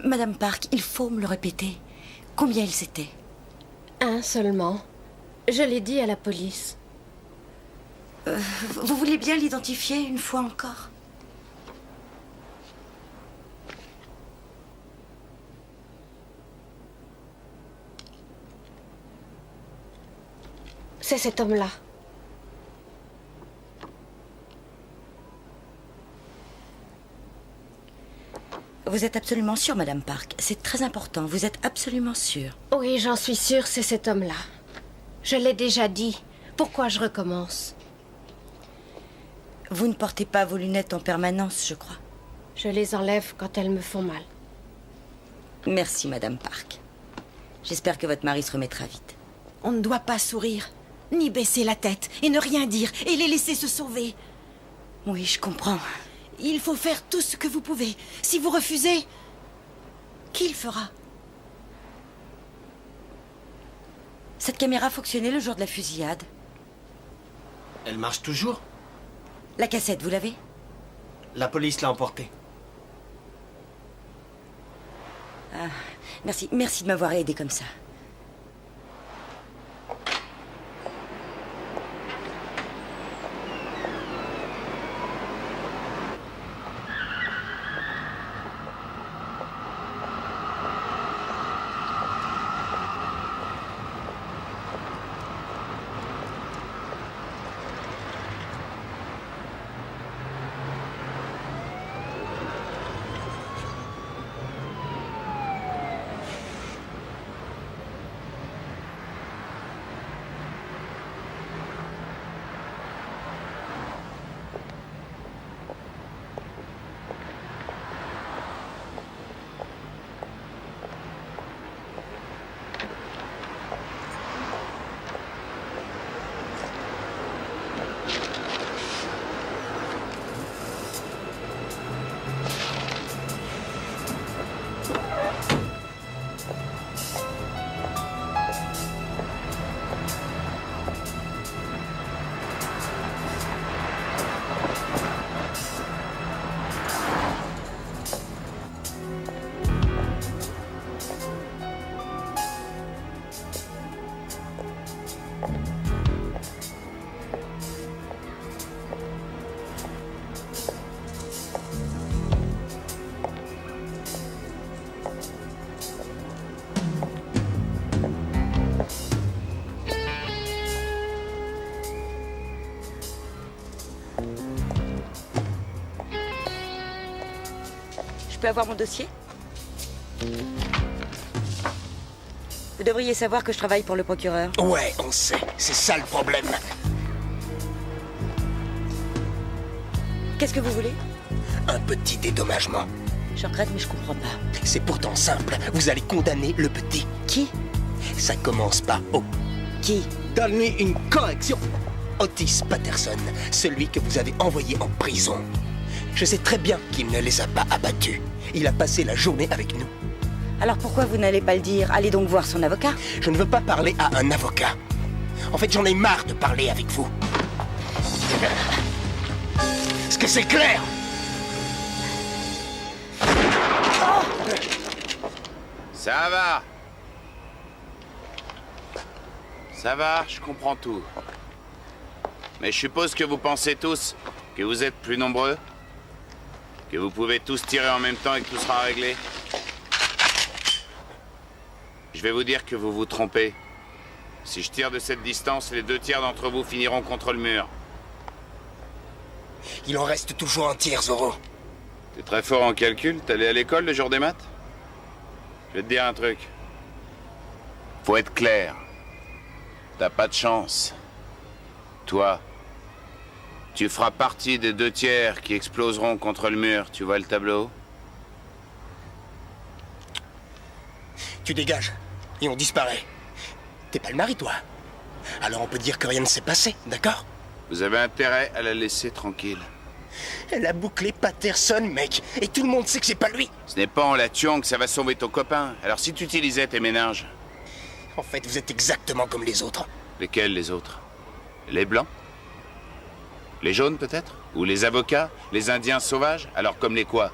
Madame Park, il faut me le répéter. Combien ils étaient? Un seulement. Je l'ai dit à la police. Vous voulez bien l'identifier une fois encore? C'est cet homme-là. Vous êtes absolument sûre, Madame Park? C'est très important. Vous êtes absolument sûre? Oui, j'en suis sûre, c'est cet homme-là. Je l'ai déjà dit. Pourquoi je recommence? Vous ne portez pas vos lunettes en permanence, je crois. Je les enlève quand elles me font mal. Merci, Madame Park. J'espère que votre mari se remettra vite. On ne doit pas sourire, ni baisser la tête, et ne rien dire, et les laisser se sauver. Oui, je comprends. Il faut faire tout ce que vous pouvez. Si vous refusez, qui le fera? Cette caméra fonctionnait le jour de la fusillade. Elle marche toujours? La cassette, vous l'avez? La police l'a emportée. Ah, merci de m'avoir aidé comme ça. Je peux avoir mon dossier? Vous devriez savoir que je travaille pour le procureur. Ouais, on sait. C'est ça le problème. Qu'est-ce que vous voulez? Un petit dédommagement. Je regrette, mais je comprends pas. C'est pourtant simple. Vous allez condamner le petit. Qui? Ça commence par O. Qui? Donne-lui une correction. Otis Patterson, celui que vous avez envoyé en prison. Je sais très bien qu'il ne les a pas abattus. Il a passé la journée avec nous. Alors pourquoi vous n'allez pas le dire? Allez donc voir son avocat. Je ne veux pas parler à un avocat. En fait, j'en ai marre de parler avec vous. Est-ce que c'est clair? Ça va. Ça va, je comprends tout. Mais je suppose que vous pensez tous que vous êtes plus nombreux, que vous pouvez tous tirer en même temps et que tout sera réglé. Je vais vous dire que vous vous trompez. Si je tire de cette distance, les 2 tiers d'entre vous finiront contre le mur. Il en reste toujours un tiers, Zoro. T'es très fort en calcul. T'es allé à l'école le jour des maths? Je vais te dire un truc. Faut être clair. T'as pas de chance. Toi, tu feras partie des 2 tiers qui exploseront contre le mur. Tu vois le tableau? Tu dégages, et on disparaît. T'es pas le mari, toi. Alors on peut dire que rien ne s'est passé, d'accord? Vous avez intérêt à la laisser tranquille. Elle a bouclé Patterson, mec, et tout le monde sait que c'est pas lui. Ce n'est pas en la tuant que ça va sauver ton copain. Alors si tu utilisais tes méninges... En fait, vous êtes exactement comme les autres. Lesquels, les autres? Les blancs? Les jaunes, peut-être? Ou les avocats? Les indiens sauvages? Alors comme les quoi?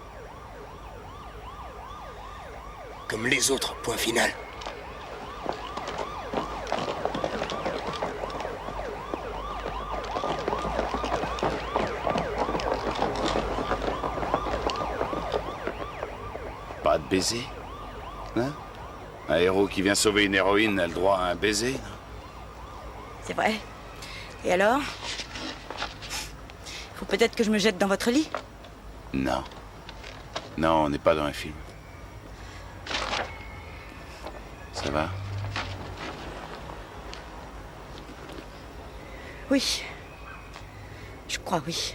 Comme les autres, point final. Pas de baiser? Hein? Un héros qui vient sauver une héroïne a le droit à un baiser, non? C'est vrai. Et alors? Faut peut-être que je me jette dans votre lit? Non. Non, on n'est pas dans un film. Ça va? Oui. Je crois, oui.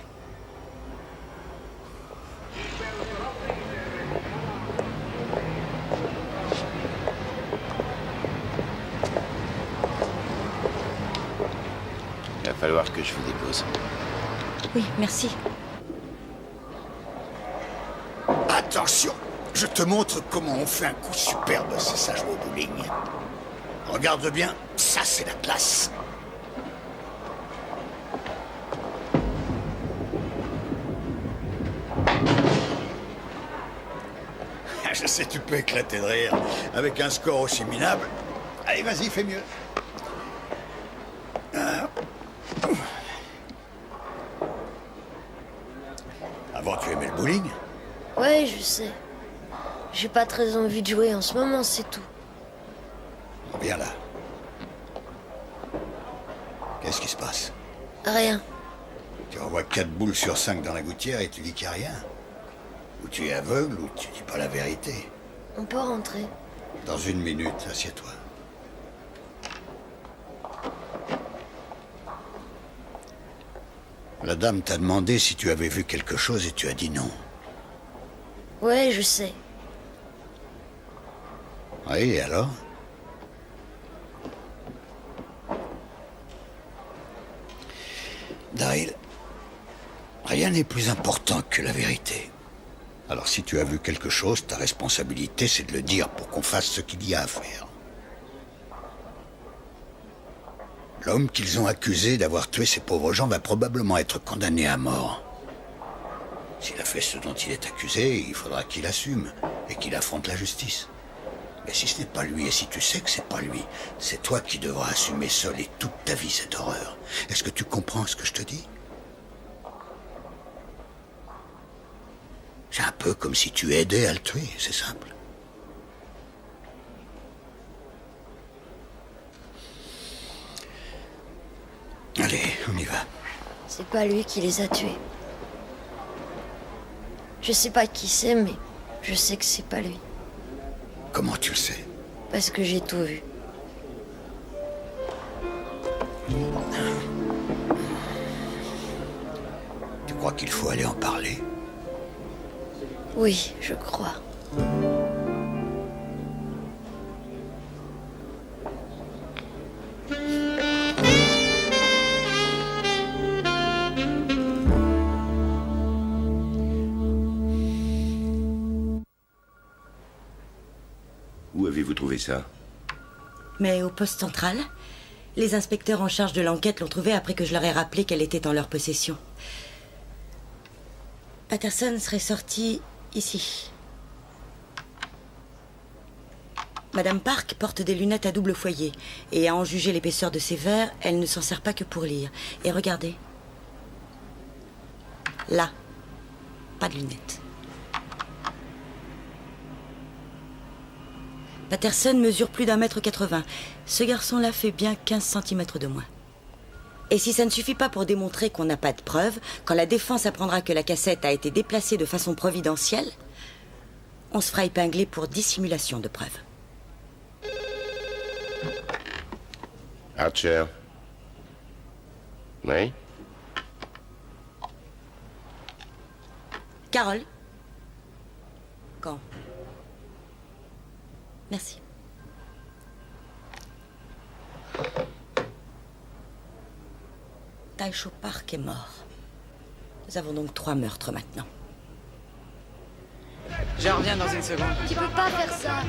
Il va falloir que je vous dépose. Oui, merci. Attention, je te montre comment on fait un coup superbe, c'est ça, jouer au bowling. Regarde bien, ça c'est la classe. Je sais, tu peux éclater de rire. Avec un score aussi minable. Allez, vas-y, fais mieux. Avant, tu aimais le bowling? Ouais, je sais. J'ai pas très envie de jouer en ce moment, c'est tout. Viens là. Qu'est-ce qui se passe? Rien. Tu envoies 4 boules sur 5 dans la gouttière et tu dis qu'il n'y a rien. Ou tu es aveugle ou tu dis pas la vérité. On peut rentrer. Dans 1 minute, assieds-toi. La dame t'a demandé si tu avais vu quelque chose et tu as dit non. Ouais, je sais. Oui, et alors? Daryl, rien n'est plus important que la vérité. Alors si tu as vu quelque chose, ta responsabilité c'est de le dire pour qu'on fasse ce qu'il y a à faire. L'homme qu'ils ont accusé d'avoir tué ces pauvres gens va probablement être condamné à mort. S'il a fait ce dont il est accusé, il faudra qu'il assume et qu'il affronte la justice. Mais si ce n'est pas lui, et si tu sais que c'est pas lui, c'est toi qui devras assumer seul et toute ta vie cette horreur. Est-ce que tu comprends ce que je te dis? C'est un peu comme si tu aidais à le tuer, c'est simple. Allez, on y va. C'est pas lui qui les a tués. Je sais pas qui c'est, mais je sais que c'est pas lui. Comment tu le sais? Parce que j'ai tout vu. Tu crois qu'il faut aller en parler? Oui, je crois. Où avez-vous trouvé ça? Mais au poste central, les inspecteurs en charge de l'enquête l'ont trouvée après que je leur ai rappelé qu'elle était en leur possession. Patterson serait sorti ici. Madame Park porte des lunettes à double foyer. Et à en juger l'épaisseur de ses verres, elle ne s'en sert pas que pour lire. Et regardez. Là. Pas de lunettes. Patterson mesure plus d'1,80 m. Ce garçon-là fait bien 15 cm de moins. Et si ça ne suffit pas pour démontrer qu'on n'a pas de preuves, quand la défense apprendra que la cassette a été déplacée de façon providentielle, on se fera épingler pour dissimulation de preuves. Archer. Oui? Carole? Quand? Merci. Taisho Park est mort. Nous avons donc 3 meurtres maintenant. Je reviens dans une seconde. Tu peux pas faire ça.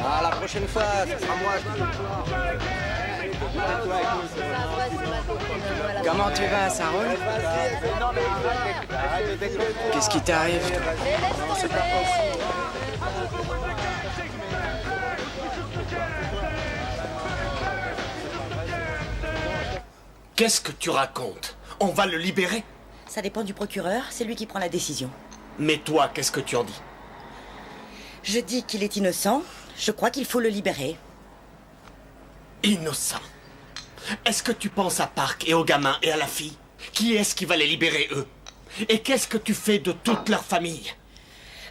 Ah, la prochaine fois, ce sera moi. Comment tu vas, ça roule? Qu'est-ce qui t'arrive? Qu'est-ce que tu racontes? On va le libérer? Ça dépend du procureur, c'est lui qui prend la décision. Mais toi, qu'est-ce que tu en dis? Je dis qu'il est innocent. Je crois qu'il faut le libérer. Innocent? Est-ce que tu penses à Park et aux gamins et à la fille? Qui est-ce qui va les libérer, eux? Et qu'est-ce que tu fais de toute leur famille?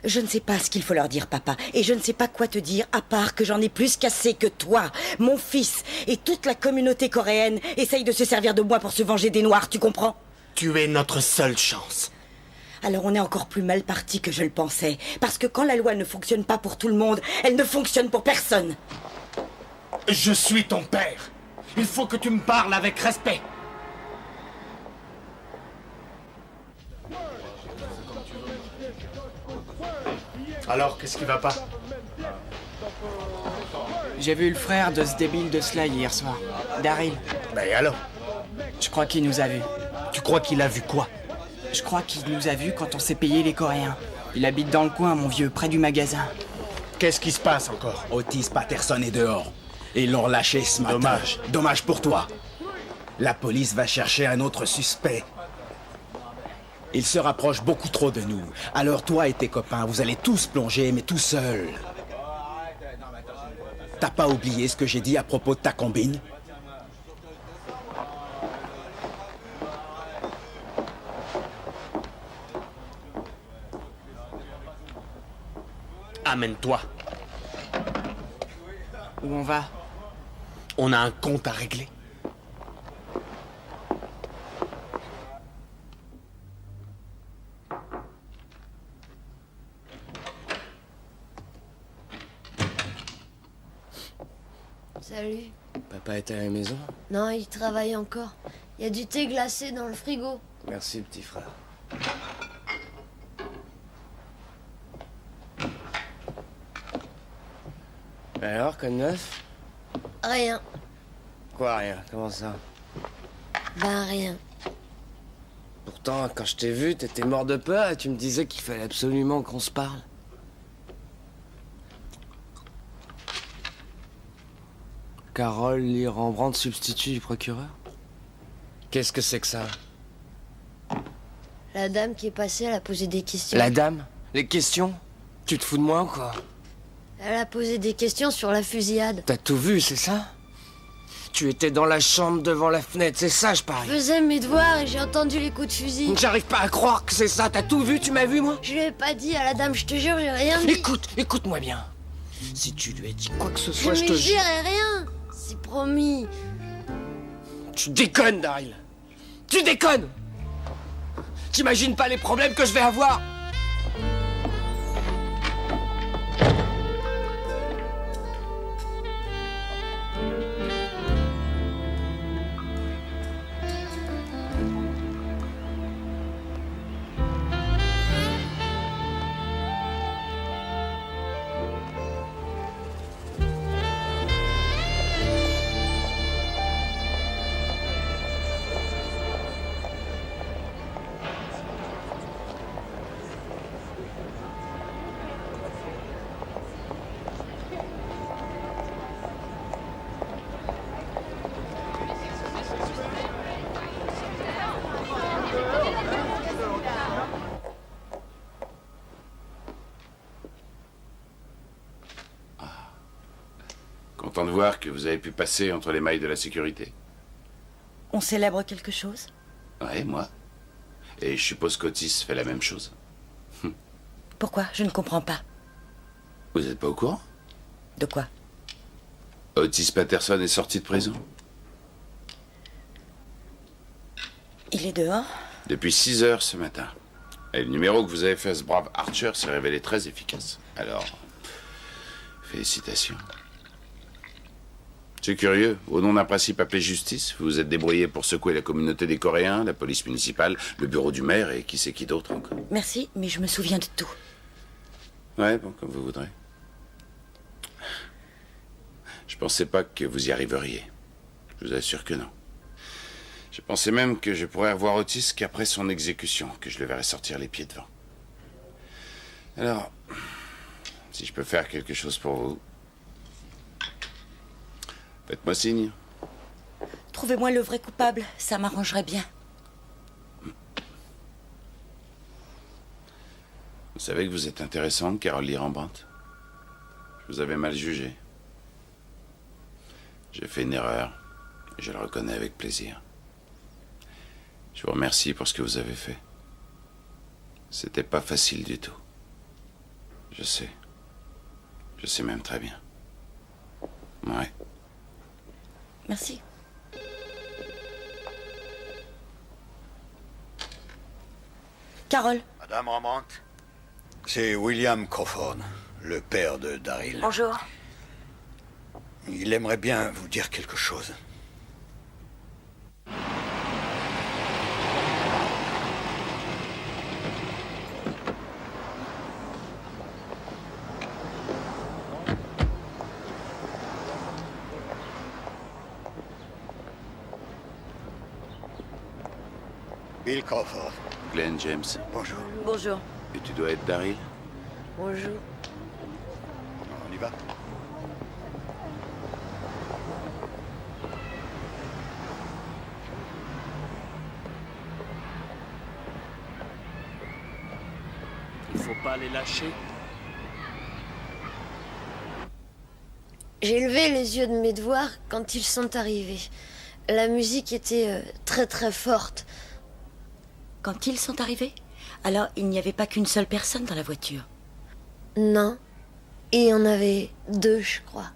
Je ne sais pas ce qu'il faut leur dire, papa. Et je ne sais pas quoi te dire, à part que j'en ai plus cassé que toi, mon fils. Et toute la communauté coréenne essaye de se servir de moi pour se venger des Noirs, tu comprends? Tu es notre seule chance. Alors on est encore plus mal parti que je le pensais. Parce que quand la loi ne fonctionne pas pour tout le monde, elle ne fonctionne pour personne. Je suis ton père. Il faut que tu me parles avec respect. Alors, qu'est-ce qui va pas? J'ai vu le frère de ce débile de Sly hier soir, Daryl. Ben et alors? Je crois qu'il nous a vus. Tu crois qu'il a vu quoi? Je crois qu'il nous a vus quand on s'est payé les Coréens. Il habite dans le coin, mon vieux, près du magasin. Qu'est-ce qui se passe encore? Otis Patterson est dehors. Et ils l'ont relâché ce matin. Dommage. Dommage pour toi. La police va chercher un autre suspect. Il se rapproche beaucoup trop de nous. Alors toi et tes copains, vous allez tous plonger, mais tout seuls. T'as pas oublié ce que j'ai dit à propos de ta combine? Amène-toi. Où on va? On a un compte à régler. Salut. Papa est à la maison? Non, il travaille encore. Il y a du thé glacé dans le frigo. Merci, petit frère. Alors, quoi de neuf? Rien. Quoi, rien? Comment ça? Ben rien. Pourtant, quand je t'ai vu, t'étais mort de peur et tu me disais qu'il fallait absolument qu'on se parle. Carole Lee Rembrandt, substitut du procureur? Qu'est-ce que c'est que ça? La dame qui est passée, elle a posé des questions. La dame? Les questions? Tu te fous de moi ou quoi? Elle a posé des questions sur la fusillade. T'as tout vu, c'est ça? Tu étais dans la chambre devant la fenêtre, c'est ça, je parie? Je faisais mes devoirs et j'ai entendu les coups de fusil. J'arrive pas à croire que c'est ça. T'as tout vu? Tu m'as vu, moi? Je lui ai pas dit à la dame, je te jure, j'ai rien dit. Écoute-moi bien. Si tu lui as dit quoi que ce soit, je te jure. Mais rien. C'est promis. Tu déconnes, Daryl. Tu déconnes. T'imagines pas les problèmes que je vais avoir? Content de voir que vous avez pu passer entre les mailles de la sécurité. On célèbre quelque chose? Ouais, moi. Et je suppose qu'Otis fait la même chose. Pourquoi? Je ne comprends pas. Vous n'êtes pas au courant? De quoi? Otis Patterson est sorti de prison. Il est dehors? Depuis 6 heures ce matin. Et le numéro que vous avez fait à ce brave Archer s'est révélé très efficace. Alors, félicitations. C'est curieux, au nom d'un principe appelé justice, vous vous êtes débrouillé pour secouer la communauté des Coréens, la police municipale, le bureau du maire et qui sait qui d'autre encore. Merci, mais je me souviens de tout. Ouais, bon, comme vous voudrez. Je pensais pas que vous y arriveriez. Je vous assure que non. Je pensais même que je pourrais revoir Otis qu'après son exécution, que je le verrais sortir les pieds devant. Alors, si je peux faire quelque chose pour vous, faites-moi signe. Trouvez-moi le vrai coupable, ça m'arrangerait bien. Vous savez que vous êtes intéressante, Carole Lee Rembrandt. Je vous avais mal jugé. J'ai fait une erreur, et je le reconnais avec plaisir. Je vous remercie pour ce que vous avez fait. C'était pas facile du tout. Je sais. Je sais même très bien. Ouais. Merci. Carole. Madame Rembrandt, c'est William Crawford, le père de Daryl. Bonjour. Il aimerait bien vous dire quelque chose. Bill Crawford. Glenn James. Bonjour. Bonjour. Et tu dois être Daryl? Bonjour. On y va? Il faut pas les lâcher. J'ai levé les yeux de mes devoirs quand ils sont arrivés. La musique était très très forte. Quand ils sont arrivés? Alors, il n'y avait pas qu'une seule personne dans la voiture? Non. Et il y en avait 2, je crois.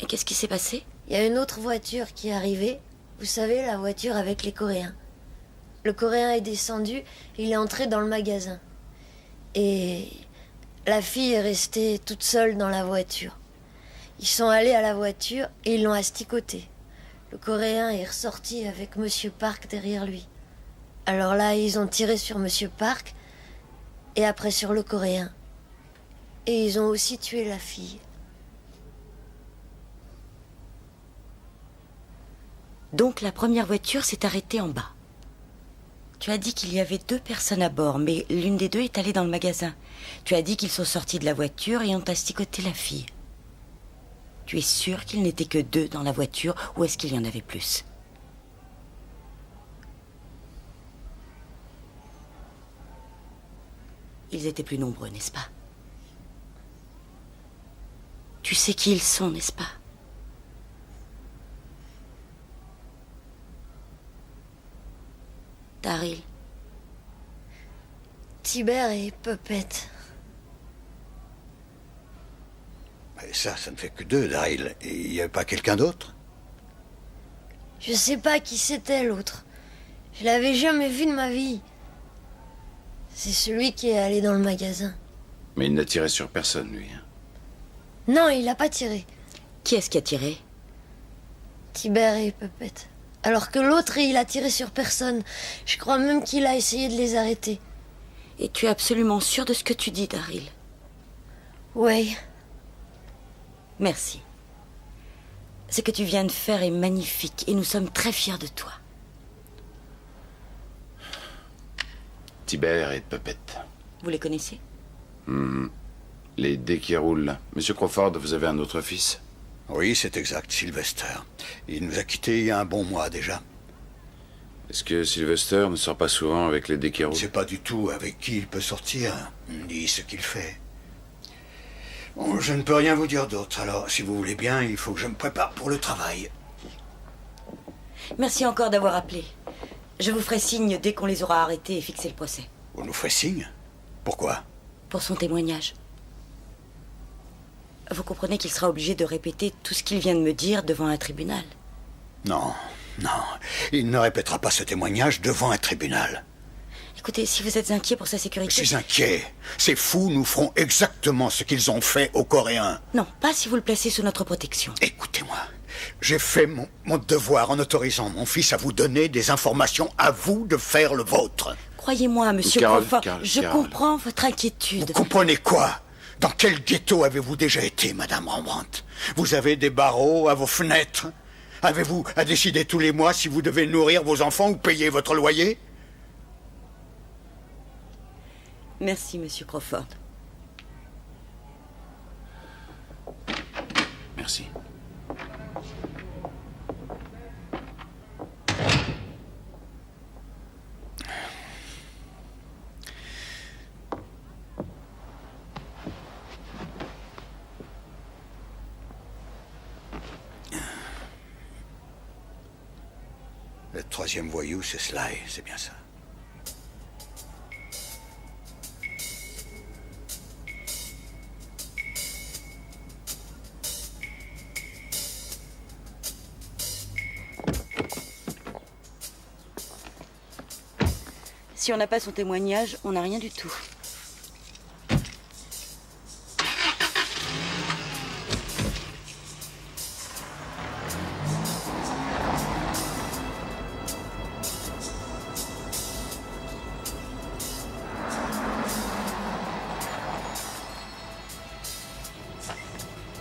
Et qu'est-ce qui s'est passé? Il y a une autre voiture qui est arrivée. Vous savez, la voiture avec les Coréens. Le Coréen est descendu, il est entré dans le magasin. Et la fille est restée toute seule dans la voiture. Ils sont allés à la voiture et ils l'ont asticoté. Le Coréen est ressorti avec Monsieur Park derrière lui. Alors là, ils ont tiré sur Monsieur Park et après sur le Coréen. Et ils ont aussi tué la fille. Donc la première voiture s'est arrêtée en bas. Tu as dit qu'il y avait 2 personnes à bord, mais l'une des 2 est allée dans le magasin. Tu as dit qu'ils sont sortis de la voiture et ont asticoté la fille. Tu es sûr qu'il n'était que 2 dans la voiture ou est-ce qu'il y en avait plus? Ils étaient plus nombreux, n'est-ce pas? Tu sais qui ils sont, n'est-ce pas? Daryl. Tibère et Puppet. Mais ça ne fait que 2, Daryl. Et il n'y avait pas quelqu'un d'autre? Je sais pas qui c'était l'autre. Je l'avais jamais vu de ma vie. C'est celui qui est allé dans le magasin. Mais il n'a tiré sur personne, lui. Hein. Non, il a pas tiré. Qui est-ce qui a tiré? Tibère et Puppet. Alors que l'autre, il a tiré sur personne. Je crois même qu'il a essayé de les arrêter. Et tu es absolument sûr de ce que tu dis, Daryl? Oui. Merci. Ce que tu viens de faire est magnifique et nous sommes très fiers de toi. Tibère et Puppet. Vous les connaissez? Les dés qui roulent, là. Monsieur Crawford, vous avez un autre fils? Oui, c'est exact, Sylvester. Il nous a quittés il y a un bon mois déjà. Est-ce que Sylvester ne sort pas souvent avec les dés qui roulent? Je ne sais pas du tout avec qui il peut sortir, ni ce qu'il fait. Bon, je ne peux rien vous dire d'autre, alors si vous voulez bien, il faut que je me prépare pour le travail. Merci encore d'avoir appelé. Je vous ferai signe dès qu'on les aura arrêtés et fixé le procès. Vous nous ferez signe? Pourquoi? Pour son témoignage. Vous comprenez qu'il sera obligé de répéter tout ce qu'il vient de me dire devant un tribunal. Non, non. Il ne répétera pas ce témoignage devant un tribunal. Écoutez, si vous êtes inquiet pour sa sécurité... Je suis inquiet. Ces fous nous feront exactement ce qu'ils ont fait aux Coréens. Non, pas si vous le placez sous notre protection. Écoutez-moi. J'ai fait mon devoir en autorisant mon fils à vous donner des informations, à vous de faire le vôtre. Croyez-moi, monsieur Crawford, je comprends votre inquiétude. Vous comprenez quoi? Dans quel ghetto avez-vous déjà été, Madame Rembrandt? Vous avez des barreaux à vos fenêtres? Avez-vous à décider tous les mois si vous devez nourrir vos enfants ou payer votre loyer? Merci, monsieur Crawford. Merci. Le troisième voyou, c'est Sly, c'est bien ça. Si on n'a pas son témoignage, on n'a rien du tout.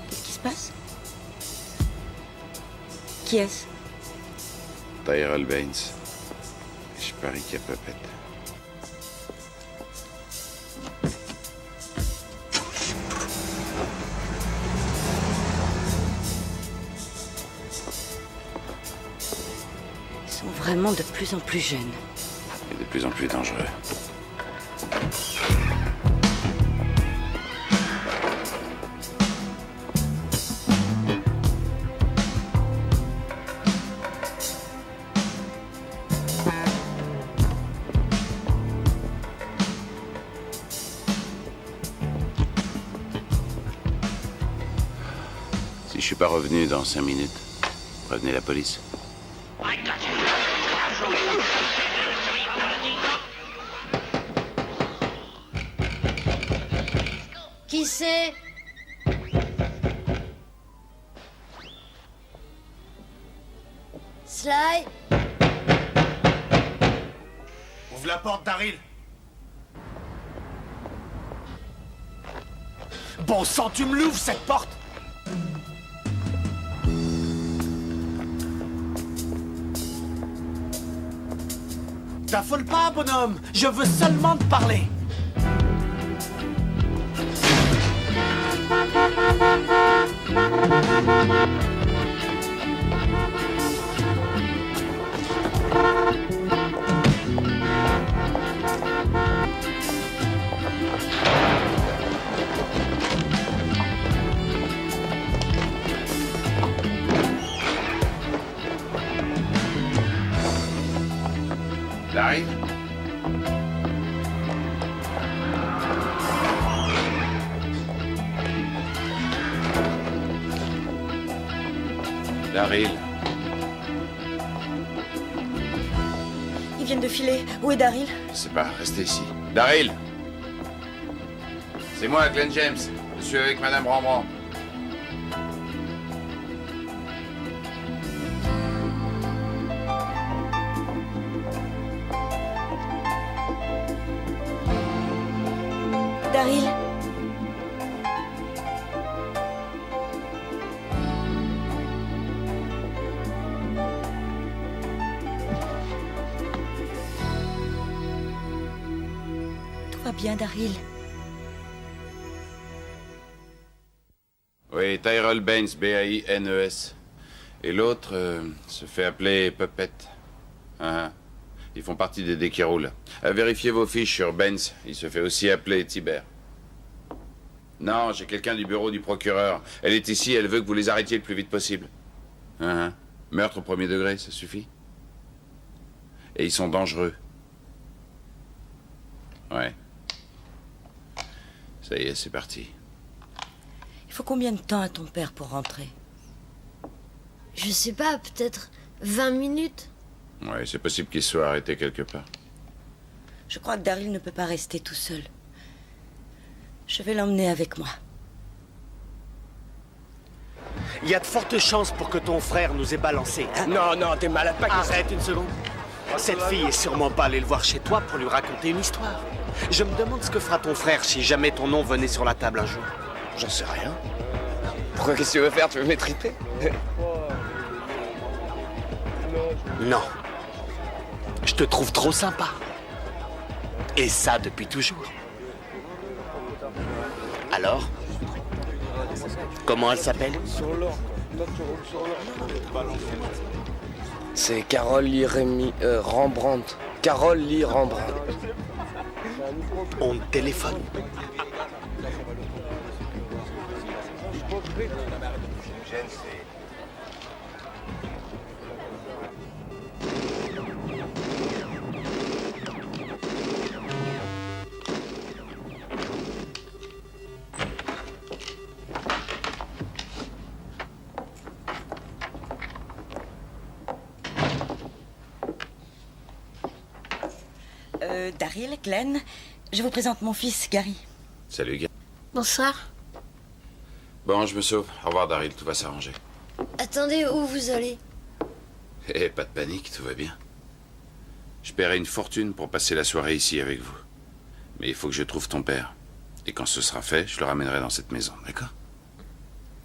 Qu'est-ce qui se passe? Qui est-ce? Tyrell Baines. Je parie qu'il y a Puppet. Ils sont vraiment de plus en plus jeunes. Et de plus en plus dangereux. Si je suis pas revenu dans 5 minutes, prévenez la police. Qui c'est? Sly? Ouvre la porte, Daryl. Bon sang, tu me l'ouvres, cette porte? T'affole pas, bonhomme. Je veux seulement te parler. Larry? Daryl. Ils viennent de filer. Où est Daryl? Je sais pas, restez ici. Daryl! C'est moi, Glenn James. Je suis avec Madame Rembrandt. Daryl? Tout va bien, Daryl. Oui, Tyrell Baines, B-A-I-N-E-S. Et l'autre se fait appeler Puppet. Hein? Ils font partie des dés qui roulent. Vérifiez vos fiches sur Baines. Il se fait aussi appeler Tiber. Non, j'ai quelqu'un du bureau du procureur. Elle est ici, elle veut que vous les arrêtiez le plus vite possible. Meurtre au premier degré, ça suffit. Et ils sont dangereux. Ouais. Ça y est, c'est parti. Il faut combien de temps à ton père pour rentrer? Je sais pas, peut-être 20 minutes. Ouais, c'est possible qu'il soit arrêté quelque part. Je crois que Daryl ne peut pas rester tout seul. Je vais l'emmener avec moi. Il y a de fortes chances pour que ton frère nous ait balancé. Hein? Non, non, t'es malade, pas question. Arrête une seconde. Cette fille est sûrement pas allée le voir chez toi pour lui raconter une histoire. Je me demande ce que fera ton frère si jamais ton nom venait sur la table un jour. J'en sais rien. Pourquoi, qu'est-ce que tu veux faire? Tu veux m'étriper? Non. Je te trouve trop sympa. Et ça depuis toujours. Alors? Comment elle s'appelle? C'est Carole Lee Rembrandt. Carole Lee Rembrandt. On téléphone. Daryl, Glenn, je vous présente mon fils, Gary. Salut, gars. Bonsoir. Bon, je me sauve. Au revoir, Daryl, tout va s'arranger. Attendez, où vous allez? Eh, pas de panique, tout va bien. Je paierai une fortune pour passer la soirée ici avec vous. Mais il faut que je trouve ton père. Et quand ce sera fait, je le ramènerai dans cette maison, d'accord?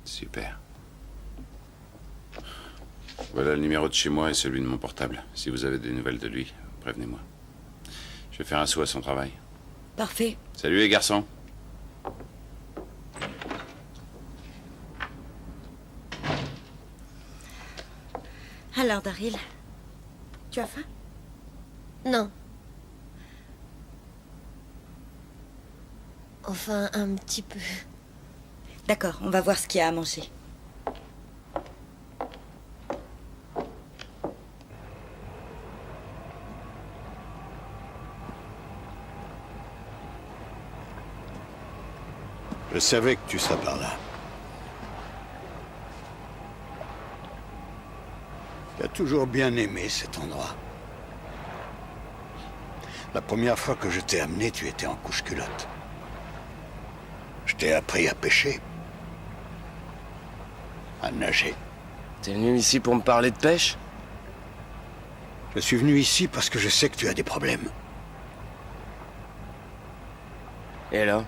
Super. Voilà le numéro de chez moi et celui de mon portable. Si vous avez des nouvelles de lui, prévenez-moi. Je vais faire un saut à son travail. Parfait. Salut les garçons. Alors, Daryl, tu as faim? Non. Enfin, un petit peu. D'accord, on va voir ce qu'il y a à manger. Je savais que tu serais par là. Tu as toujours bien aimé cet endroit. La première fois que je t'ai amené, tu étais en couche-culotte. Je t'ai appris à pêcher. À nager. T'es venu ici pour me parler de pêche? Je suis venu ici parce que je sais que tu as des problèmes. Et là?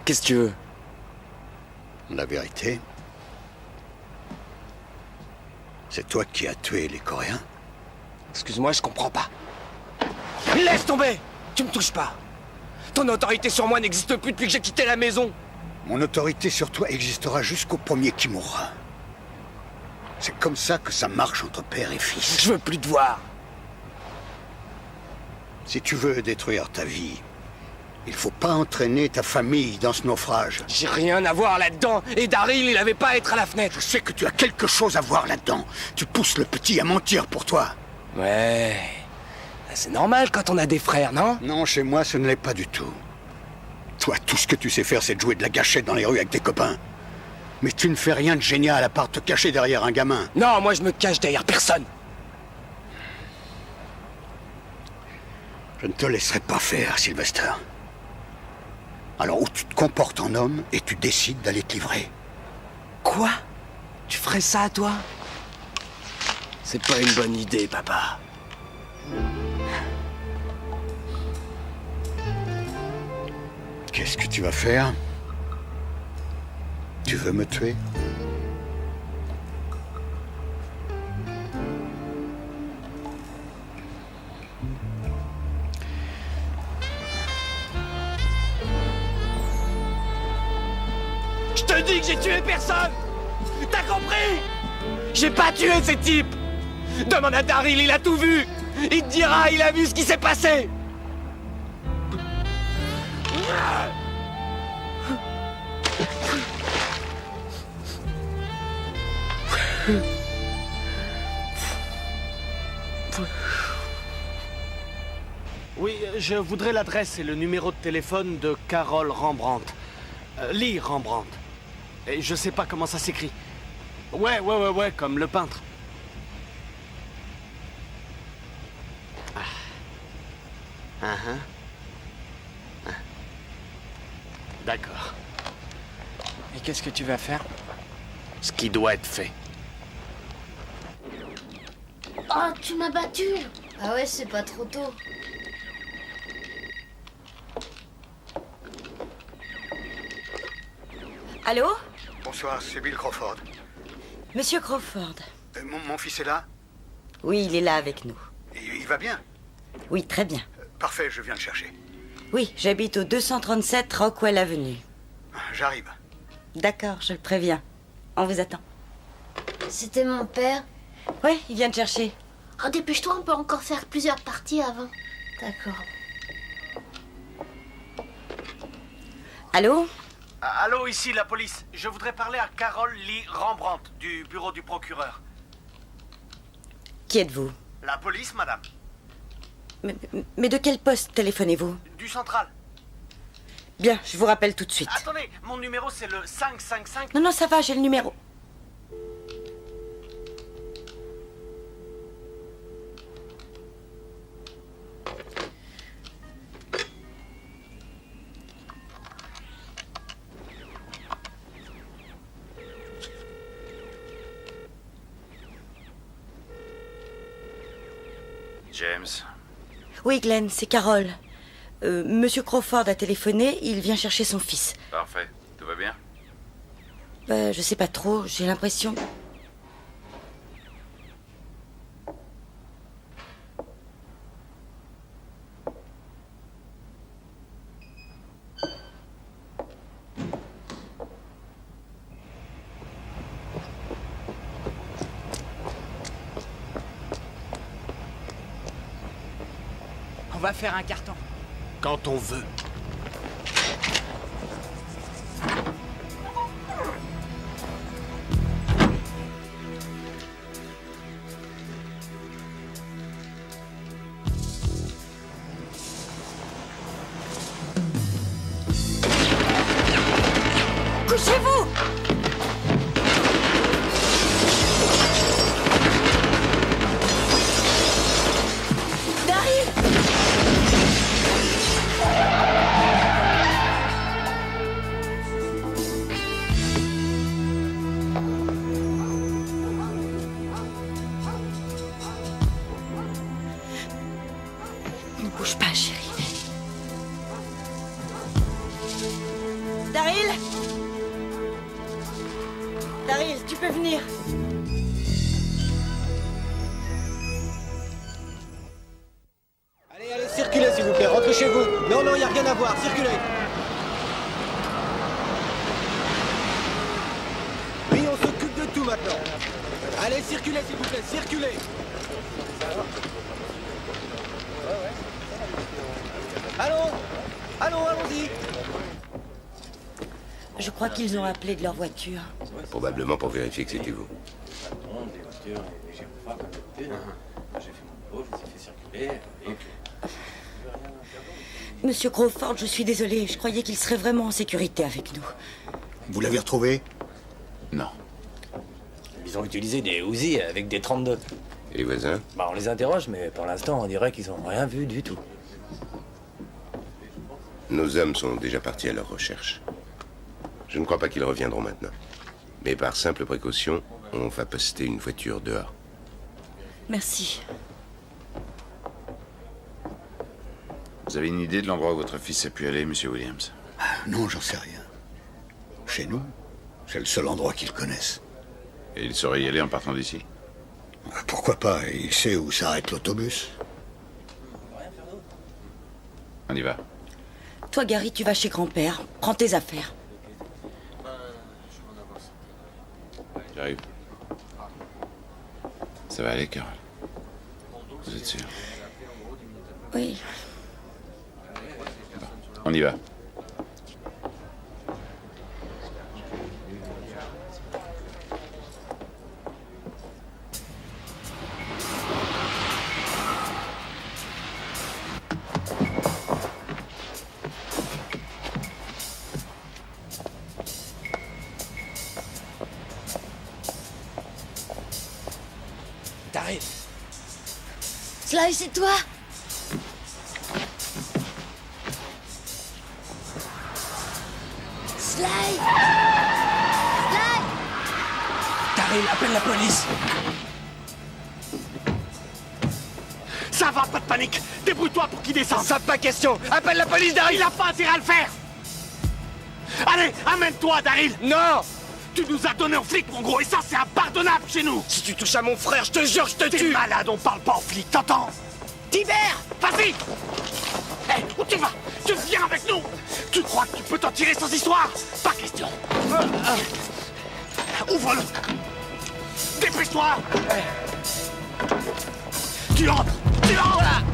Qu'est-ce que tu veux? La vérité, c'est toi qui as tué les Coréens. Excuse-moi, je comprends pas. Laisse tomber! Tu me touches pas! Ton autorité sur moi n'existe plus depuis que j'ai quitté la maison! Mon autorité sur toi existera jusqu'au premier qui mourra. C'est comme ça que ça marche entre père et fils. Je veux plus te voir! Si tu veux détruire ta vie, il faut pas entraîner ta famille dans ce naufrage. J'ai rien à voir là-dedans, et Daryl, il avait pas à être à la fenêtre. Je sais que tu as quelque chose à voir là-dedans. Tu pousses le petit à mentir pour toi. Ouais... C'est normal quand on a des frères, non? Non, chez moi, ce ne l'est pas du tout. Toi, tout ce que tu sais faire, c'est de jouer de la gâchette dans les rues avec tes copains. Mais tu ne fais rien de génial à part te cacher derrière un gamin. Non, moi je me cache derrière personne. Je ne te laisserai pas faire, Sylvester. Alors, ou tu te comportes en homme et tu décides d'aller te livrer. Quoi? Tu ferais ça à toi? C'est pas une bonne idée, papa. Qu'est-ce que tu vas faire? Tu veux me tuer? Je te dis que j'ai tué personne! T'as compris? J'ai pas tué ces types! Demande à Daryl, il a tout vu! Il te dira, il a vu ce qui s'est passé! Je voudrais l'adresse et le numéro de téléphone de Carole Rembrandt. Lee Rembrandt. Et je sais pas comment ça s'écrit. Ouais, comme le peintre. D'accord. Et qu'est-ce que tu vas faire? Ce qui doit être fait. Oh, tu m'as battu! Ah ouais, c'est pas trop tôt. Allô? Bonsoir, c'est Bill Crawford. Monsieur Crawford. Mon fils est là? Oui, il est là avec nous. Il va bien? Oui, très bien. Parfait, je viens le chercher. Oui, j'habite au 237 Rockwell Avenue. J'arrive. D'accord, je le préviens. On vous attend. C'était mon père? Oui, il vient te chercher. Oh, dépêche-toi, on peut encore faire plusieurs parties avant. D'accord. Allô? Allô, ici la police. Je voudrais parler à Carole Lee Rembrandt, du bureau du procureur. Qui êtes-vous? La police, madame. Mais de quel poste téléphonez-vous? Du central. Bien, je vous rappelle tout de suite. Attendez, mon numéro c'est le 555... Non, ça va, j'ai le numéro. James. Oui, Glenn, c'est Carole. Monsieur Crawford a téléphoné, il vient chercher son fils. Parfait. Tout va bien? Je sais pas trop, j'ai l'impression... On va faire un carton. Quand on veut. Couchez-vous! Ne bouge pas, chérie. Daryl? Daryl, tu peux venir. Allez, circulez s'il vous plaît, rentrez chez vous. Non, il n'y a rien à voir, circulez. Oui, on s'occupe de tout maintenant. Allez, circulez s'il vous plaît, circulez. Allons-y. Je crois qu'ils ont appelé de leur voiture. Probablement pour vérifier que c'était vous. Monsieur Crawford, je suis désolée. Je croyais qu'il serait vraiment en sécurité avec nous. Vous l'avez retrouvé? Non. Ils ont utilisé des Uzi avec des 32. Et les voisins? On les interroge, mais pour l'instant, on dirait qu'ils n'ont rien vu du tout. Nos hommes sont déjà partis à leur recherche. Je ne crois pas qu'ils reviendront maintenant. Mais par simple précaution, on va poster une voiture dehors. Merci. Vous avez une idée de l'endroit où votre fils a pu aller, monsieur Williams? Non, j'en sais rien. Chez nous, c'est le seul endroit qu'ils connaissent. Et il saurait y aller en partant d'ici? Pourquoi pas? Il sait où s'arrête l'autobus. On y va. Toi, Gary, tu vas chez grand-père. Prends tes affaires. J'arrive. Ça va aller, Carole? Vous êtes sûr? Oui. On y va. Sly, c'est toi? Sly! Sly! Daryl, appelle la police. Ça va, pas de panique. Débrouille-toi pour qu'il descende. Ça, pas question. Appelle la police, Daryl. Il a pas intérêt à le faire. Allez, amène-toi, Daryl. Non. Tu nous as donné aux flics, mon gros, et ça, c'est impardonnable chez nous. Si tu touches à mon frère, je te jure, je te T'es tue. malade, on parle pas aux flics, t'entends? Tibère, vas-y. Hé, où tu vas? Tu viens avec nous. Tu crois que tu peux t'en tirer sans histoire? Pas question. Ouvre-le. Dépêche-toi. Tu entres. Tu entres.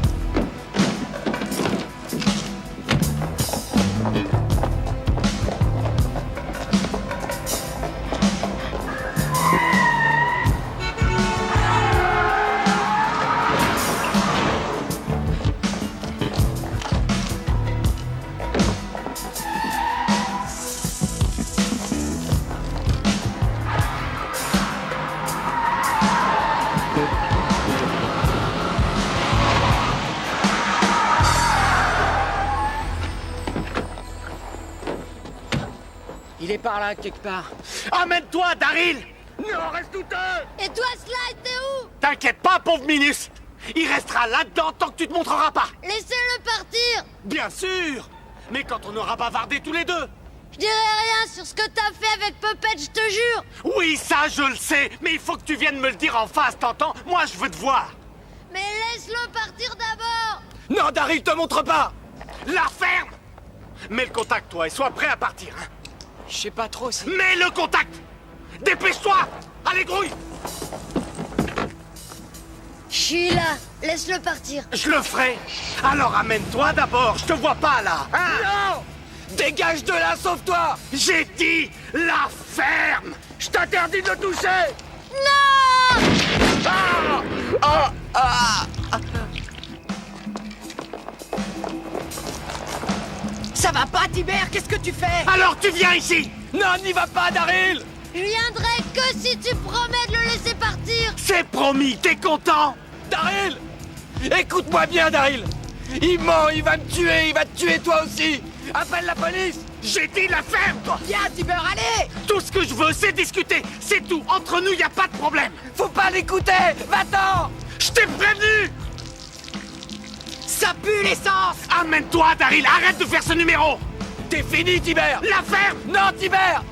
Il est par là, quelque part. Amène-toi, Daryl. Non, reste tout Et toi, Sly, t'es où? T'inquiète pas, pauvre ministre. Il restera là-dedans tant que tu te montreras pas. Laissez-le partir. Bien sûr. Mais quand on aura bavardé tous les deux. Je dirai rien sur ce que t'as fait avec Puppet, je te jure. Oui, ça, je le sais. Mais il faut que tu viennes me le dire en face, t'entends? Moi, je veux te voir. Mais laisse-le partir d'abord. Non, Daryl, te montre pas. La ferme. Mets le contact, toi, et sois prêt à partir. Hein. Je sais pas trop si... Mets le contact. Dépêche-toi. Allez, grouille. Je suis là. Laisse-le partir. Je le ferai. Alors amène-toi d'abord. Je te vois pas, là. Hein? Non. Dégage de là, sauve-toi. J'ai dit la ferme. Je t'interdis de le toucher. Non. Ça va pas, Tibère? Qu'est-ce que tu fais? Alors tu viens ici. Non, n'y va pas, Daryl. Je viendrai que si tu promets de le laisser partir. C'est promis. T'es content? Daryl. Écoute-moi bien, Daryl. Il ment, il va me tuer, il va te tuer toi aussi. Appelle la police. J'ai dit la ferme, toi. Viens, Tibère, allez. Tout ce que je veux, c'est discuter. C'est tout. Entre nous, y a pas de problème. Faut pas l'écouter. Va-t'en. Je t'ai prévenu. Ça pue l'essence. Amène-toi, Daryl. Arrête de faire ce numéro. T'es fini, Tibère. La ferme. Non, Tibère.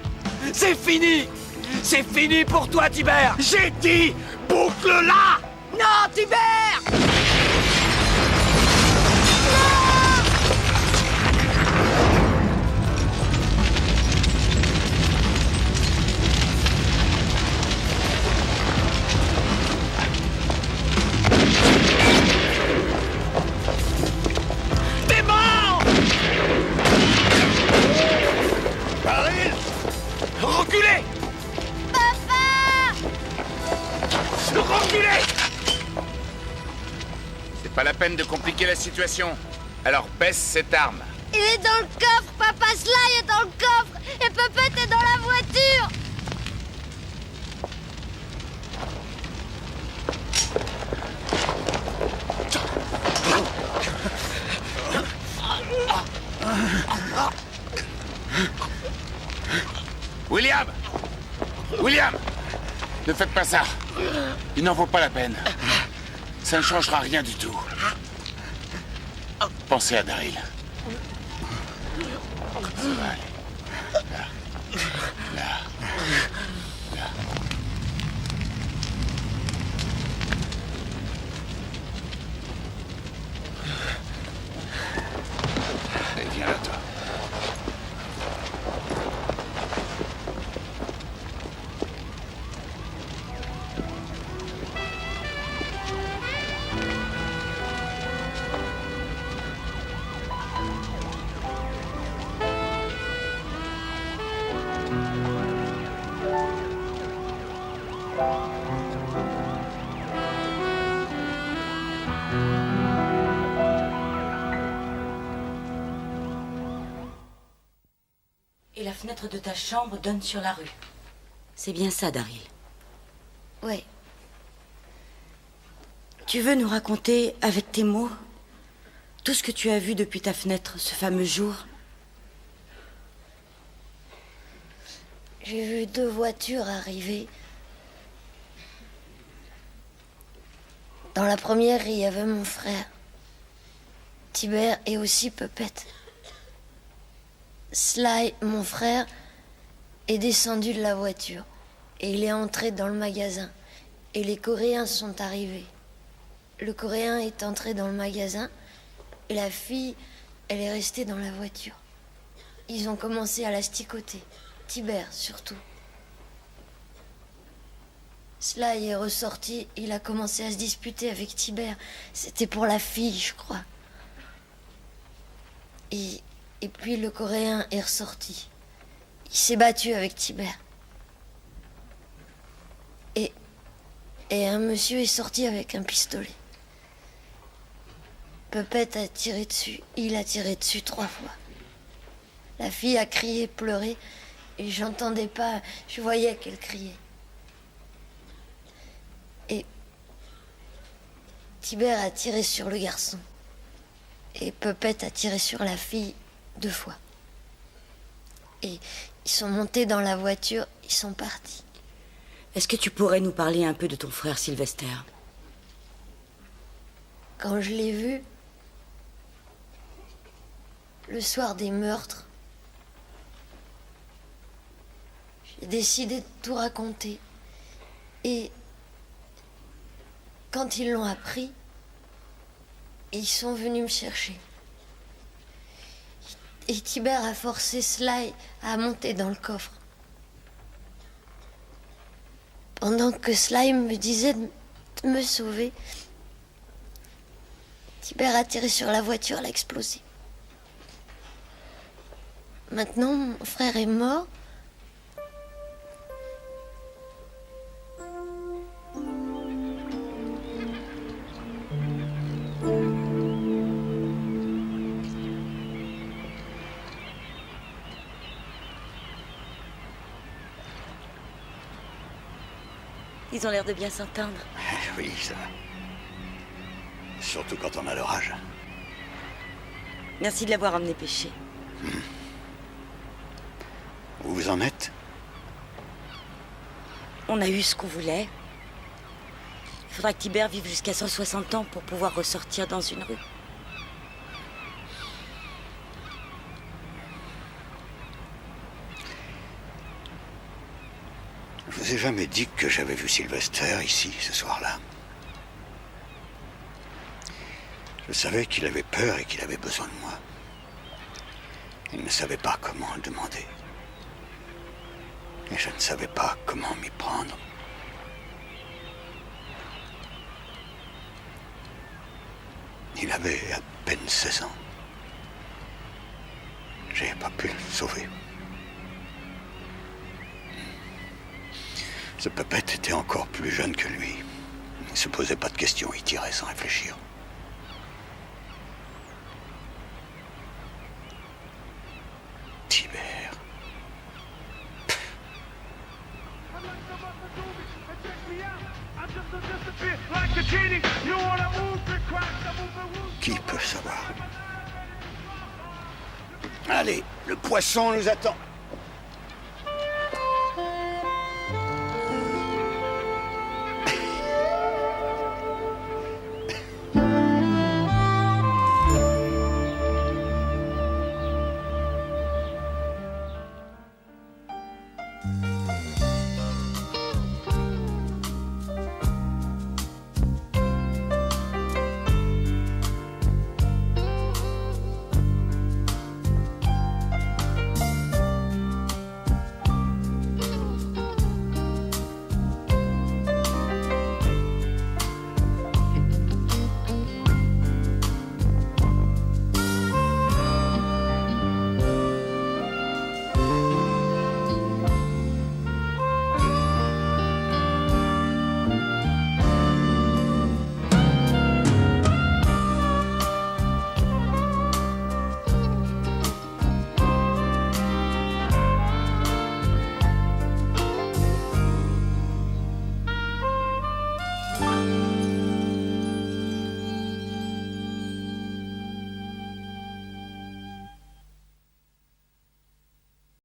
C'est fini. C'est fini pour toi, Tibère. J'ai dit boucle-la. Non, Tibère. T'es mort. Daryl. Reculez. Reculez. C'est pas la peine de compliquer la situation. Alors baisse cette arme. Il est dans le coffre. Papa Sly est dans le coffre. Et Puppet est dans la voiture. William! William! Ne faites pas ça. Il n'en vaut pas la peine. Ça ne changera rien du tout. Pensez à Daryl. Ça va aller. Là. Allez, viens là, toi. Et la fenêtre de ta chambre donne sur la rue. C'est bien ça, Daryl. Ouais. Tu veux nous raconter, avec tes mots, tout ce que tu as vu depuis ta fenêtre ce fameux jour? J'ai vu 2 voitures arriver. Dans la première, il y avait mon frère, Tibère, et aussi Puppet. Sly, mon frère, est descendu de la voiture et il est entré dans le magasin. Et les Coréens sont arrivés. Le Coréen est entré dans le magasin et la fille, elle est restée dans la voiture. Ils ont commencé à l'asticoter, Tibère surtout. Sly est ressorti, il a commencé à se disputer avec Tibère. C'était pour la fille, je crois. Et puis le Coréen est ressorti. Il s'est battu avec Tibère. Et un monsieur est sorti avec un pistolet. Puppet a tiré dessus. Il a tiré dessus 3 fois. La fille a crié, pleuré, et j'entendais pas, je voyais qu'elle criait. Et Tibère a tiré sur le garçon. Et Puppet a tiré sur la fille 2 fois. Et ils sont montés dans la voiture, ils sont partis. Est-ce que tu pourrais nous parler un peu de ton frère Sylvester? Quand je l'ai vu, le soir des meurtres, j'ai décidé de tout raconter. Et quand ils l'ont appris, ils sont venus me chercher. Et Tibère a forcé Sly à monter dans le coffre. Pendant que Sly me disait de me sauver, Tibère a tiré sur la voiture, elle a explosé. Maintenant, mon frère est mort. Ils ont l'air de bien s'entendre. Oui, ça va. Surtout quand on a leur âge. Merci de l'avoir emmené pêcher. Où vous en êtes? On a eu ce qu'on voulait. Il faudra que Tibère vive jusqu'à 160 ans pour pouvoir ressortir dans une rue. Je vous ai jamais dit que j'avais vu Sylvester ici, ce soir-là. Je savais qu'il avait peur et qu'il avait besoin de moi. Il ne savait pas comment le demander. Et je ne savais pas comment m'y prendre. Il avait à peine 16 ans. J'ai pas pu le sauver. Ce Puppet était encore plus jeune que lui. Il ne se posait pas de questions, il tirait sans réfléchir. Tibère. Qui peut savoir? Allez, le poisson nous attend.